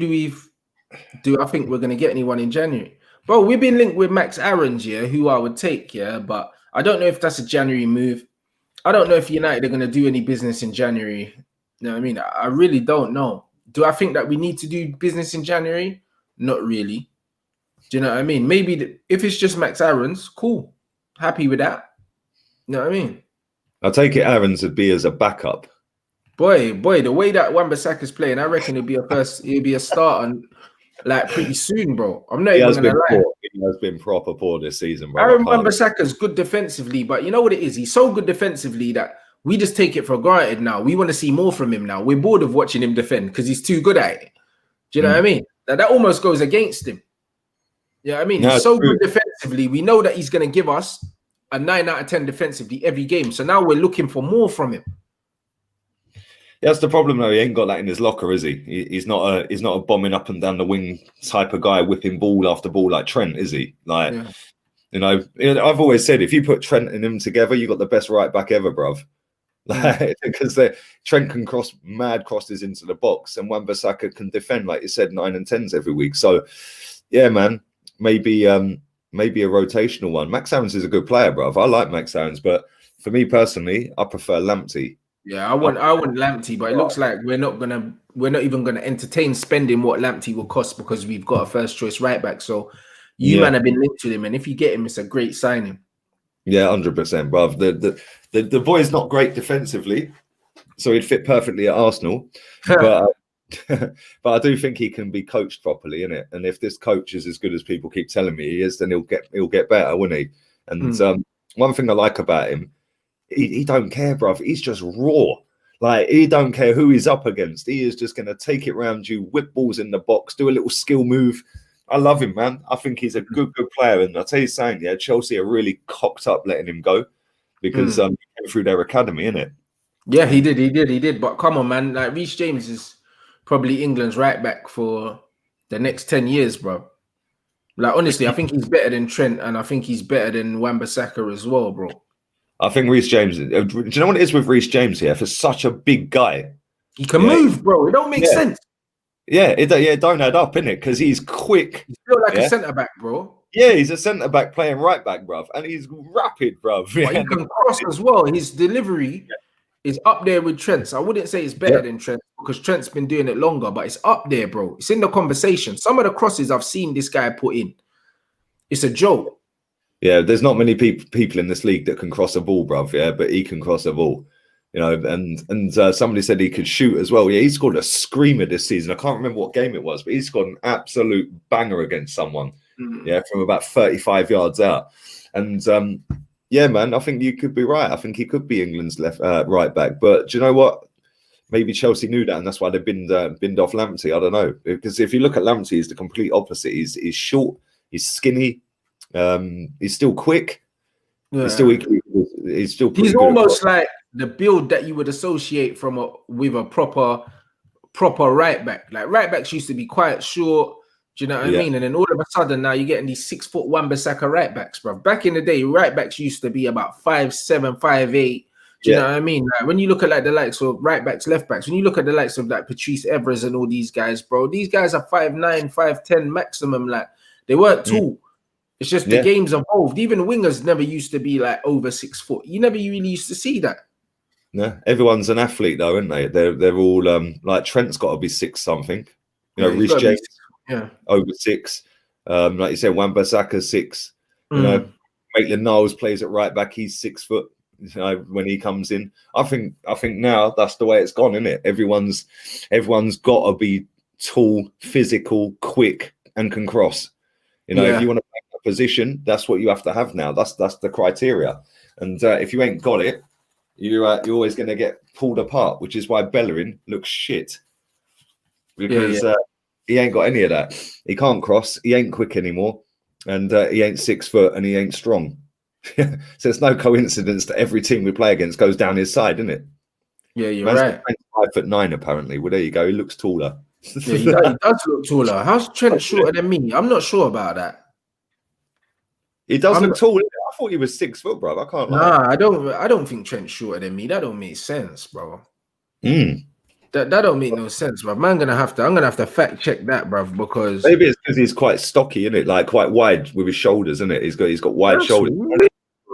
S1: do I think we're going to get anyone in January? Bro, we've been linked with Max Aarons, yeah, who I would take, yeah, but I don't know if that's a January move. I don't know if United are going to do any business in January. You know what I mean? I really don't know. Do I think that we need to do business in January? Not really. Do you know what I mean? Maybe if it's just Max Aarons, cool. Happy with that. You know what I mean?
S2: I take it Aarons would be as a backup.
S1: Boy, the way that Wan-Bissaka's playing, I reckon it'll be a start on like pretty soon, bro. I'm not even gonna lie.
S2: Poor. He has been proper poor this season, bro.
S1: Aaron Wan-Bissaka's good defensively, but you know what it is? He's so good defensively that we just take it for granted now. We want to see more from him now. We're bored of watching him defend because he's too good at it. Do you know what I mean? That almost goes against him. You know what I mean? He's so good defensively. We know that he's going to give us a 9 out of 10 defensively every game. So now we're looking for more from him.
S2: Yeah, that's the problem though. He ain't got that in his locker, is he? He's not a bombing up and down the wing type of guy, whipping ball after ball like Trent, is he? Like, you know, I've always said if you put Trent and him together, you got the best right back ever, bruv. Like, because Trent can cross mad crosses into the box, and Wan-Bissaka can defend, like you said, 9 and 10s every week. So, yeah, man, maybe a rotational one. Max Aarons is a good player, bruv. I like Max Aarons, but for me personally, I prefer Lamptey.
S1: Yeah, I want Lamptey, but it looks like we're not even gonna entertain spending what Lamptey will cost because we've got a first choice right back. So man have been linked to him, and if you get him, it's a great signing.
S2: Yeah, 100%, bruv. The boy's not great defensively, so he'd fit perfectly at Arsenal. but I do think he can be coached properly, innit? And if this coach is as good as people keep telling me he is, then he'll get better, won't he? And one thing I like about him, he don't care, bruv. He's just raw. Like, he don't care who he's up against. He is just going to take it round you, whip balls in the box, do a little skill move. I love him, man. I think he's a good player. And I'll tell you something, yeah, Chelsea are really cocked up letting him go because he came through their academy, innit?
S1: Yeah, he did. But come on, man. Like, Reece James is probably England's right back for the next 10 years, bro. Like, honestly, I think he's better than Trent, and I think he's better than Wan-Bissaka as well, bro.
S2: I think Reece James, do you know what it is with Reece James here? For such a big guy,
S1: he can move, bro. It don't make sense.
S2: Yeah, it don't add up, innit? Because he's quick.
S1: He's still like a centre back, bro.
S2: Yeah, he's a centre back playing right back, bruv, and he's rapid, bruv.
S1: But he can cross as well. His delivery is up there with Trent's. I wouldn't say it's better than Trent because Trent's been doing it longer, but it's up there, bro. It's in the conversation. Some of the crosses I've seen this guy put in, it's a joke.
S2: Yeah, there's not many people in this league that can cross a ball, bruv. Yeah, but he can cross a ball. You know, and somebody said he could shoot as well. Yeah, he scored a screamer this season. I can't remember what game it was, but he scored an absolute banger against someone. Yeah, from about 35 yards out. And yeah, man, I think you could be right. I think he could be England's right back. But do you know what? Maybe Chelsea knew that, and that's why they binned off Lamptey. I don't know, because if you look at Lamptey, he's the complete opposite. He's short, he's skinny, he's still quick. Yeah. He's
S1: almost like the build that you would associate with a proper right back. Like, right backs used to be quite short. Do you know what I mean? And then all of a sudden now you're getting these 6'1" Wan-Bissaka right backs, bro. Back in the day, right backs used to be about 5'7", 5'8". Do you know what I mean? Like, when you look at like the likes of right backs, left backs, when you look at the likes of like Patrice Evras and all these guys, bro, these guys are 5'9", 5'10" maximum. Like, they weren't tall. It's just the game's evolved. Even wingers never used to be like over 6 foot. You never really used to see that.
S2: No, everyone's an athlete though, aren't they? They're all like Trent's got to be 6 something. You know, Reece James, over 6. Like you said, Wan-Bissaka's 6. You know, Maitland-Niles plays at right back. He's 6 foot. You know, when he comes in, I think now that's the way it's gone, isn't it? Everyone's got to be tall, physical, quick, and can cross. You know, if you want to play a position, that's what you have to have now. That's the criteria. And if you ain't got it, you're always going to get pulled apart, which is why Bellerin looks shit because he ain't got any of that. He can't cross. He ain't quick anymore, and he ain't 6 foot, and he ain't strong. So it's no coincidence that every team we play against goes down his side, isn't it?
S1: Yeah, you're right.
S2: 5'9" apparently. Well, there you go. He looks taller.
S1: Yeah, he does look taller. How's Trent shorter than me? I'm not sure about that.
S2: He does look tall. I thought he was 6 foot, bro. I can't lie.
S1: Nah, I don't think Trent's shorter than me. That don't make sense, bro. That don't make no sense, bro. I'm gonna have to fact check that, bro, because
S2: Maybe it's because he's quite stocky, isn't it? Like quite wide with his shoulders, isn't it? He's got wide shoulders.
S1: Weird.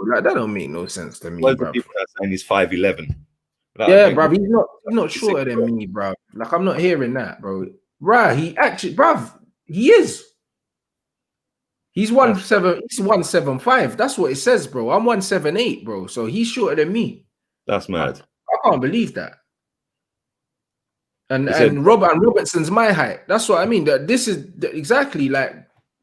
S1: Like, that don't make no sense to me, bro.
S2: People are saying he's 5'11".
S1: Yeah, bro. He's not shorter than me, bro. Like, I'm not hearing that, bro. Right? He is. He's 175. That's what it says, bro. I'm 178, bro. So he's shorter than me.
S2: That's mad.
S1: I can't believe that. And Robertson's my height. That's what I mean. That this is exactly like,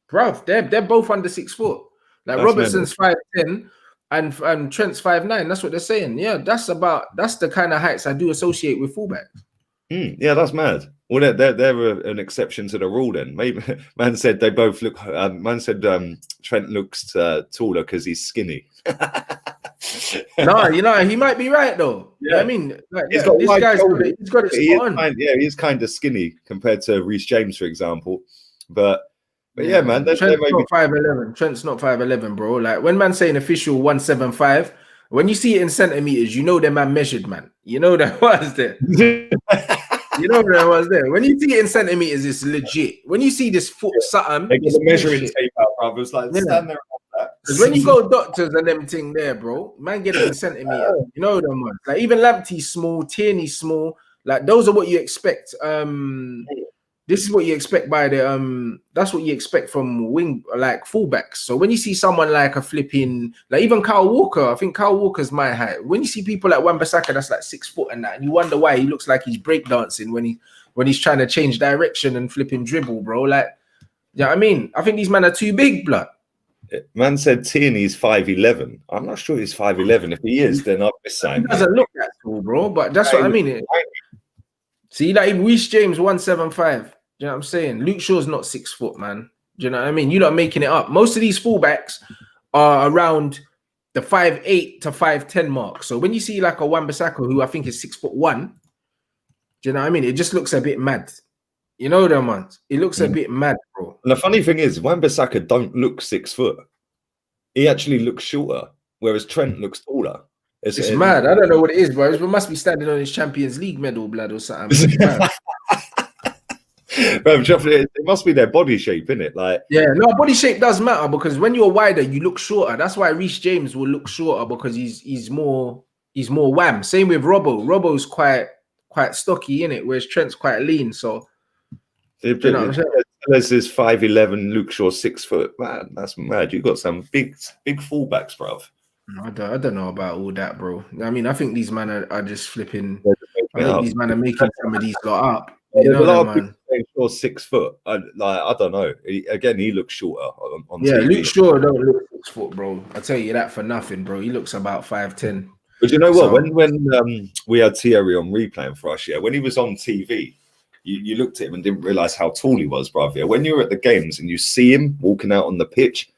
S1: bruv, they're both under 6 foot. Like that's Robertson's 5'10" and Trent's 5'9". That's what they're saying. Yeah, that's the kind of heights I do associate with fullbacks.
S2: Yeah, that's mad. Well, they're an exception to the rule then. Maybe man said they both look. Man said Trent looks taller because he's skinny.
S1: No, you know, he might be right though. Yeah, I mean, like, he's got it spot on.
S2: He's kind of skinny compared to Reece James, for example. But yeah, man,
S1: Trent's not 5'11". Trent's not 5'11", bro. Like when man saying official 175, when you see it in centimeters, you know that man measured, man. You know that was there. You know that was there. When you see it in centimeters, it's legit. When you see this foot something,
S2: they get the measuring tape out, bro. It's like stand there.
S1: Because when you go doctors and them thing there, bro, man get it in centimeters. You know them ones. Like even Lamptey's small, Tierney's small. Like those are what you expect. This is what you expect by the that's what you expect from wing like fullbacks. So when you see someone like a flipping like even Kyle Walker, I think Kyle Walker's my height. When you see people like Wan-Bissaka that's like 6 foot and that, and you wonder why he looks like he's breakdancing when he's trying to change direction and flipping dribble, bro. Like, yeah, you know I mean, I think these men are too big, blood.
S2: Man said Tierney's 5'11". I'm not sure he's 5'11". If he is, then I'm just saying.
S1: He doesn't look that tall, bro. But that's what I mean. See, like Reece James 175. Do you know what I'm saying? Luke Shaw's not 6 foot, man. Do you know what I mean? You're not making it up. Most of these fullbacks are around the 5'8" to 5'10" mark. So when you see like a Wan-Bissaka, who I think is 6'1", do you know what I mean? It just looks a bit mad. You know them ones. It looks a bit mad, bro.
S2: And the funny thing is, Wan-Bissaka don't look 6 foot. He actually looks shorter, whereas Trent looks taller.
S1: It's mad. I don't know what it is, bro. It must be standing on his Champions League medal, blood, or something.
S2: Bro, it must be their body shape, innit? Like,
S1: yeah, no, body shape does matter because when you're wider, you look shorter. That's why Reece James will look shorter because he's more wham. Same with Robbo. Robbo's quite stocky, innit? Whereas Trent's quite lean. So
S2: you know what I'm saying? There's this 5'11", Luke Shaw 6 foot. Man, that's mad. You got some big fullbacks, bro.
S1: I don't know about all that, bro. I mean, I think these men are just flipping. I think these men are making some of these lot up. You know,
S2: a lot of people saying Shaw's 6 foot. I don't know. He looks shorter on
S1: yeah,
S2: TV.
S1: Luke Shaw don't look 6 foot, bro. I tell you that for nothing, bro. He looks about 5'10".
S2: But you know what? So, when we had Thierry Henry playing for us, when he was on TV, you looked at him and didn't realize how tall he was, bruv. Yeah, when you were at the games and you see him walking out on the pitch,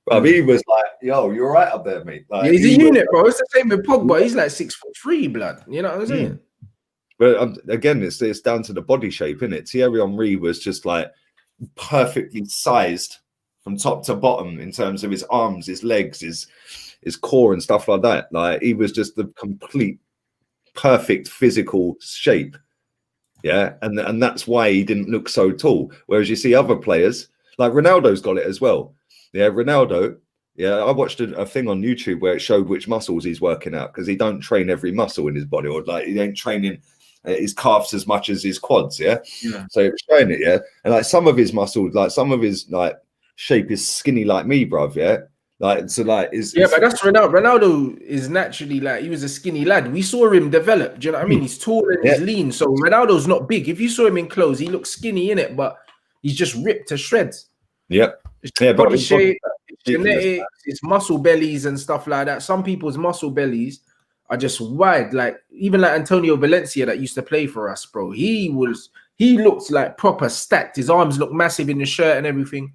S2: bruv, he was like, "Yo, you're right up there, mate." Like,
S1: yeah, he's a unit, bro. It's the same with Pogba. He's like 6'3", blood. You know what I'm saying?
S2: But again, it's down to the body shape, isn't it? Thierry Henry was just like perfectly sized from top to bottom in terms of his arms, his legs, his core and stuff like that. Like he was just the complete perfect physical shape. Yeah, and that's why he didn't look so tall. Whereas you see other players, like Ronaldo's got it as well. Yeah, Ronaldo. Yeah, I watched a thing on YouTube where it showed which muscles he's working out because he don't train every muscle in his body, or like he ain't training his calves as much as his quads. Yeah. So it was showing it. Yeah, and like some of his muscles, like some of his like shape is skinny like me, bruv. Yeah. Like so, like is
S1: but that's Ronaldo. Ronaldo is naturally like he was a skinny lad. We saw him develop. Do you know what I mean? He's tall and he's lean. So Ronaldo's not big. If you saw him in clothes, he looks skinny in it, but he's just ripped to shreds.
S2: Yep.
S1: Yeah, body shape, genetics, it's muscle bellies and stuff like that. Some people's muscle bellies are just wide. Like even like Antonio Valencia that used to play for us, bro. He looks like proper stacked. His arms look massive in the shirt and everything.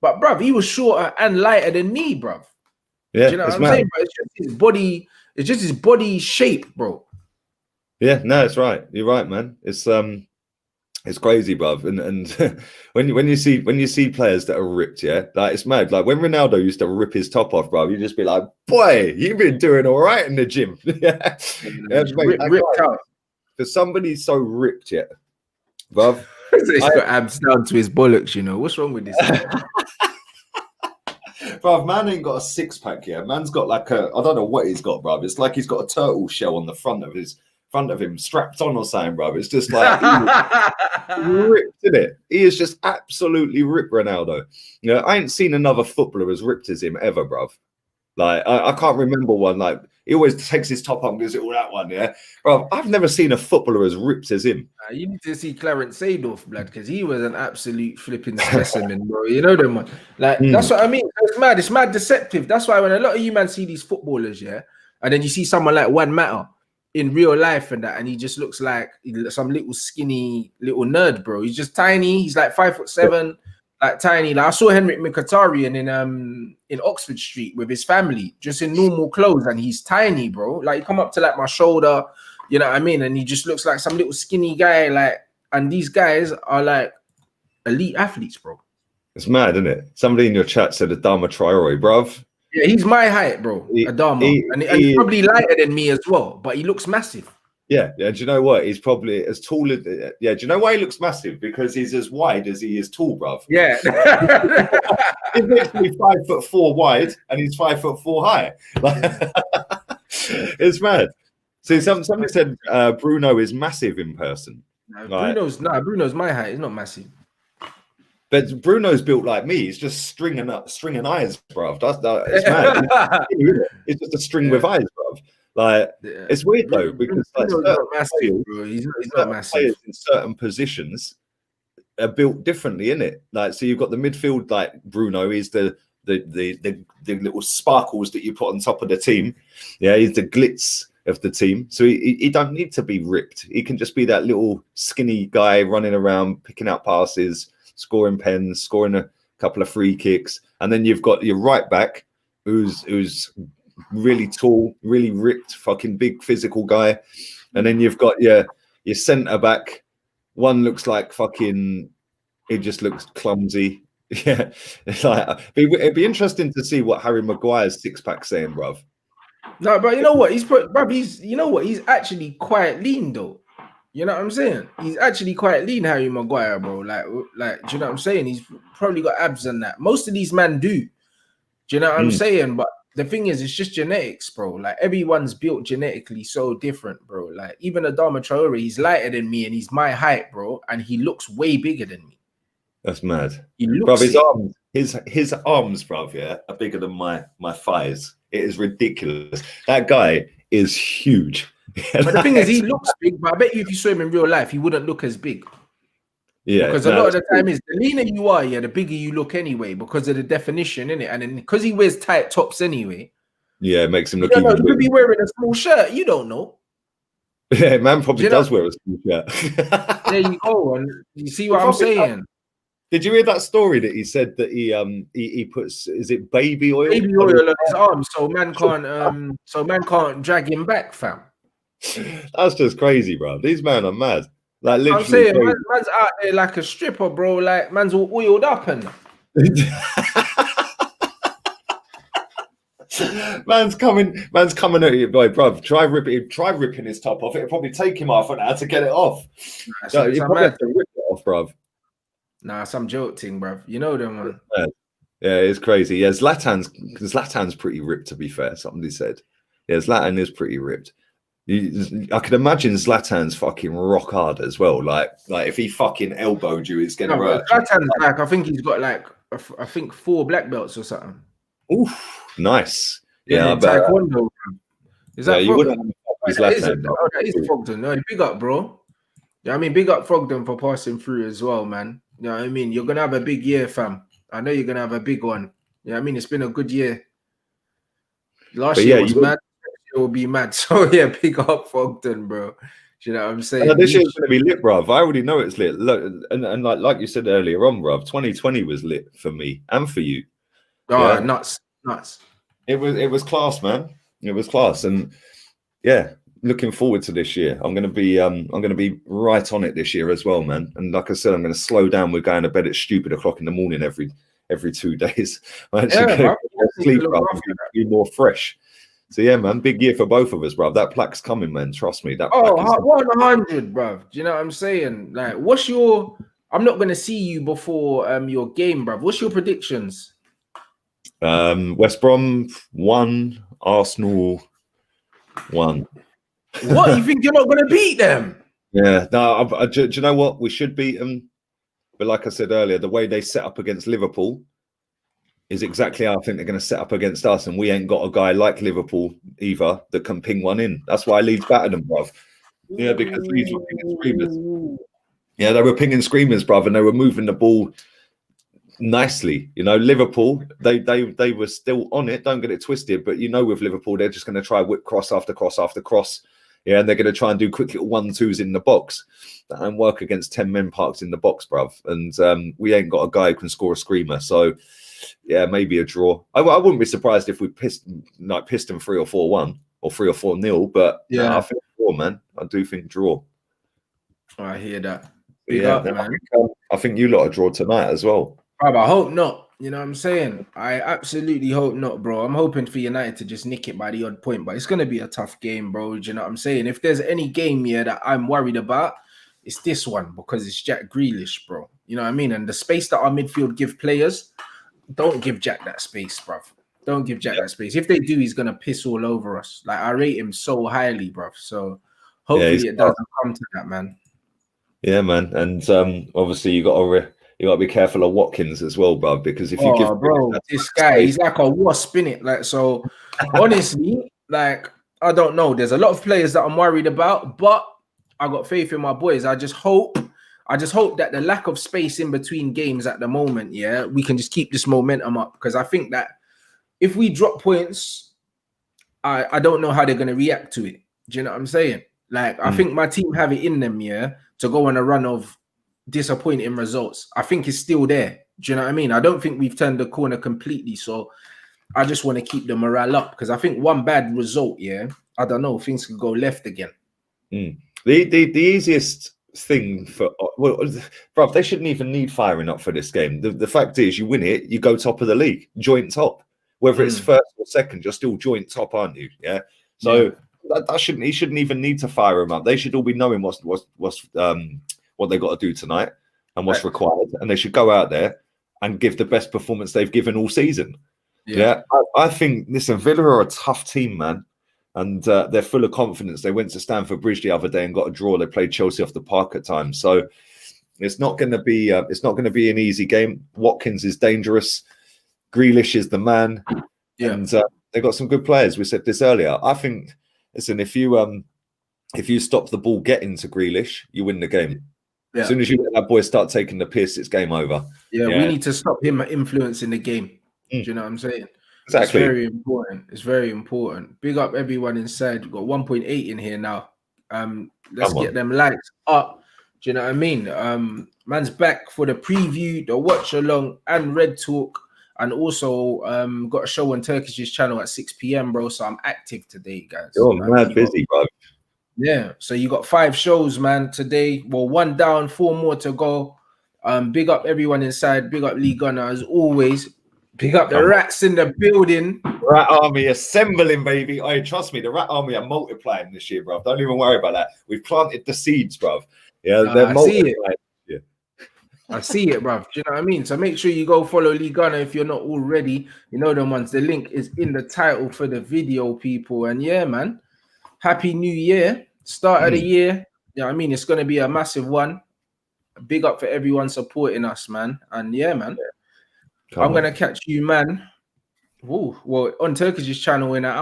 S1: But bruv, he was shorter and lighter than me, bruv.
S2: Yeah,
S1: do you know what I'm saying? Bro? It's just his body. It's just his body shape, bro.
S2: Yeah, no, it's right. You're right, man. It's It's crazy, bruv. And when you see players that are ripped, yeah, like it's mad. Like when Ronaldo used to rip his top off, bruv, you just be like, boy, you've been doing all right in the gym. Yeah, mate,
S1: Ripped out.
S2: for somebody so ripped, yeah, bruv.
S1: He's got abs down to his bollocks, you know. What's wrong with this guy?
S2: Bruv, man ain't got a six-pack here. Man's got like I don't know what he's got, bruv. It's like he's got a turtle shell on the front of him, strapped on or something, bruv. It's just like ripped, isn't it? He is just absolutely ripped, Ronaldo. You know, I ain't seen another footballer as ripped as him ever, bruv. Like I can't remember one. Like he always takes his top up and goes, "Oh, that one, yeah." Bruv, I've never seen a footballer as ripped as him.
S1: You need to see Clarence Seedorf, blood, because he was an absolute flipping specimen, bro. You know them, man. Like that's what I mean. It's mad deceptive. That's why when a lot of you man see these footballers, yeah, and then you see someone like Juan Mata in real life and that, and he just looks like some little skinny little nerd, bro. He's just tiny. He's like 5'7", like tiny. Like I saw Henrik Mkhitaryan in Oxford Street with his family, just in normal clothes, and he's tiny, bro. Like he come up to like my shoulder, you know what I mean? And he just looks like some little skinny guy. Like, and these guys are like elite athletes, bro.
S2: It's mad, isn't it? Somebody in your chat said Adama Traore, bruv.
S1: Yeah, he's my height, bro. Adama, and he's probably lighter than me as well, but he looks massive.
S2: Yeah. Do you know what? He's probably as tall as. Yeah. Do you know why he looks massive? Because he's as wide as he is tall, bruv.
S1: Yeah.
S2: He's literally 5'4" wide, and he's 5'4" high. It's mad. See, somebody said Bruno is massive in person.
S1: No, Bruno's my height. He's not massive.
S2: But Bruno's built like me. He's just stringing eyes, bruv. It's mad. It's just a string with eyes, bruv. Like it's weird though, because like,
S1: not massive, bro. He's not massive.
S2: Players in certain positions are built differently, in it. Like so, you've got the midfield. Like Bruno is the little sparkles that you put on top of the team. Yeah, he's the glitz of the team. So he don't need to be ripped. He can just be that little skinny guy running around, picking out passes, scoring pens, scoring a couple of free kicks. And then you've got your right back who's really tall, really ripped, fucking big physical guy. And then you've got your centre back. One looks like fucking, it just looks clumsy. Yeah. It's like, it'd be interesting to see what Harry Maguire's six-pack's saying, bruv.
S1: No, but you know what? He's actually quite lean though. You know what I'm saying? He's actually quite lean, Harry Maguire, bro. Like, do you know what I'm saying? He's probably got abs and that. Most of these men do. Do you know what I'm saying? But the thing is, it's just genetics, bro. Like everyone's built genetically so different, bro. Like even Adama Traore, he's lighter than me and he's my height, bro, and he looks way bigger than me.
S2: That's mad.
S1: He looks
S2: his arms, bruv, yeah, are bigger than my thighs. It is ridiculous. That guy is huge.
S1: But the thing is, he looks big, but I bet you if you saw him in real life, he wouldn't look as big.
S2: Yeah,
S1: because a lot of the time is the leaner you are, yeah, the bigger you look anyway, because of the definition in it, and then because he wears tight tops anyway.
S2: Yeah, it makes him look.
S1: You could be wearing a small shirt. You don't know.
S2: Yeah, man probably does wear a small shirt.
S1: There you go, and you see what I'm saying.
S2: Did you hear that story that he said that he puts, is it baby oil?
S1: Baby oil on his arms, so man can't drag him back, fam.
S2: That's just crazy, bro. These men are mad. Like literally,
S1: I'm saying, man's out there like a stripper, bro. Like man's all oiled up and.
S2: man's coming at you, boy, bro. Try ripping his top off. It'll probably take him half an hour to get it off. So you probably have to rip it off, bro.
S1: Nah, some joke thing, bro. You know them, man.
S2: Yeah, it's crazy. Yeah, Zlatan's pretty ripped, to be fair. Somebody said, yeah, Zlatan is pretty ripped. I can imagine Zlatan's fucking rock hard as well. Like if he fucking elbowed you, it's gonna hurt.
S1: Zlatan's like, I think he's got like, I think 4 black belts or something.
S2: Oof, nice. Yeah,
S1: Taekwondo. Is that
S2: you wouldn't have
S1: Zlatan? That is Frogden. No, big up, bro. Yeah, I mean, big up Frogden for passing through as well, man. You know what I mean? You're gonna have a big year, fam. I know you're gonna have a big one. Yeah, I mean, it's been a good year. Last year was mad. It will be mad. So yeah, pick up Fogden, bro. Do you know what I'm saying?
S2: This year's gonna be lit, bruv. I already know it's lit. Look, and like you said earlier on, bruv, 2020 was lit for me and for you.
S1: Oh, yeah. Nuts.
S2: It was class, man. It was class, and yeah, looking forward to this year. I'm going to be right on it this year as well, man. And like I said, I'm going to slow down. We're going to bed at stupid o'clock in the morning every 2 days. I'm actually going to sleep rather than be more fresh. So yeah, man, big year for both of us, bro. That plaque's coming, man. Trust me. That plaque is
S1: 100, bro. Do you know what I'm saying? Like, what's your? I'm not gonna see you before your game, bro. What's your predictions?
S2: West Brom 1, Arsenal 1.
S1: What, you think you're not gonna beat them?
S2: Yeah, no. Do you know what? We should beat them, but like I said earlier, the way they set up against Liverpool is exactly how I think they're going to set up against us, and we ain't got a guy like Liverpool either that can ping one in. That's why Leeds battered them, bruv. Yeah, because Leeds were pinging screamers. Yeah, they were pinging screamers, bruv, and they were moving the ball nicely. You know, Liverpool, they were still on it. Don't get it twisted, but you know, with Liverpool, they're just going to try whip cross after cross after cross. Yeah, and they're going to try and do quick little 1-2s in the box and work against 10 men parked in the box, bruv. And we ain't got a guy who can score a screamer, so. Yeah, maybe a draw. I wouldn't be surprised if we pissed them 3 or 4-1 or 3 or 4-0. But yeah, no, I think draw, man. I do think draw.
S1: Oh, I hear that.
S2: Big up, man. I think you lot are draw tonight as well.
S1: Bro, I hope not. You know what I'm saying? I absolutely hope not, bro. I'm hoping for United to just nick it by the odd point, but it's gonna be a tough game, bro. Do you know what I'm saying? If there's any game here that I'm worried about, it's this one because it's Jack Grealish, bro. You know what I mean? And the space that our midfield give players. Don't give Jack that space, bruv. Don't give Jack that space. If they do, he's gonna piss all over us. Like, I rate him so highly, bruv. So hopefully it doesn't come to that, man.
S2: Yeah, man. And obviously you got to be careful of Watkins as well, bruv, because if you give
S1: this guy, he's like a wasp in it. Like, so honestly, like, I don't know. There's a lot of players that I'm worried about, but I got faith in my boys. I just hope that the lack of space in between games at the moment, yeah, we can just keep this momentum up. Because I think that if we drop points, I don't know how they're going to react to it. Do you know what I'm saying? Like, I think my team have it in them, yeah, to go on a run of disappointing results. I think it's still there. Do you know what I mean? I don't think we've turned the corner completely. So I just want to keep the morale up because I think one bad result, yeah, I don't know, things could go left again.
S2: The easiest thing for bro, they shouldn't even need firing up for this game. The fact is, you win it, you go top of the league, joint top. Whether it's first or second, you're still joint top, aren't you? Yeah. So he shouldn't even need to fire them up. They should all be knowing what they got to do tonight and what's required, and they should go out there and give the best performance they've given all season. Yeah, I think listen, Villa are a tough team, man. And they're full of confidence. They went to Stamford Bridge the other day and got a draw. They played Chelsea off the park at times, so it's not going to be an easy game. Watkins is dangerous. Grealish is the man, and they got some good players. We said this earlier. I think, listen, if you stop the ball getting to Grealish, you win the game. As soon as you let that boy start taking the piss, it's game over.
S1: Yeah, we need to stop him influencing the game. Do you know what I'm saying?
S2: Exactly.
S1: It's very important. It's very important. Big up everyone inside. We've got 1.8 in here now. Let's get them likes up. Do you know what I mean? Man's back for the preview, the watch along, and Red Talk. And also got a show on Turkish's channel at 6 p.m, bro. So I'm active today, guys.
S2: You're mad busy, bro.
S1: Yeah. So you got 5 shows, man, today. Well, 1 down, 4 more to go. Big up everyone inside. Big up Lee Gunner as always. Pick up the rats in the building.
S2: Rat Army assembling, baby. Oh, trust me, the Rat Army are multiplying this year, bro. Don't even worry about that. We've planted the seeds, bro. Yeah, they're multiplying.
S1: I see it, bro. Do you know what I mean? So make sure you go follow Lee Gunner if you're not already. You know them ones. The link is in the title for the video, people. And yeah, man. Happy New Year. Start of the year. Yeah, I mean, it's going to be a massive one. Big up for everyone supporting us, man. And yeah, man. I'm going to catch you, man. Ooh, well, on Turkish's channel in an hour.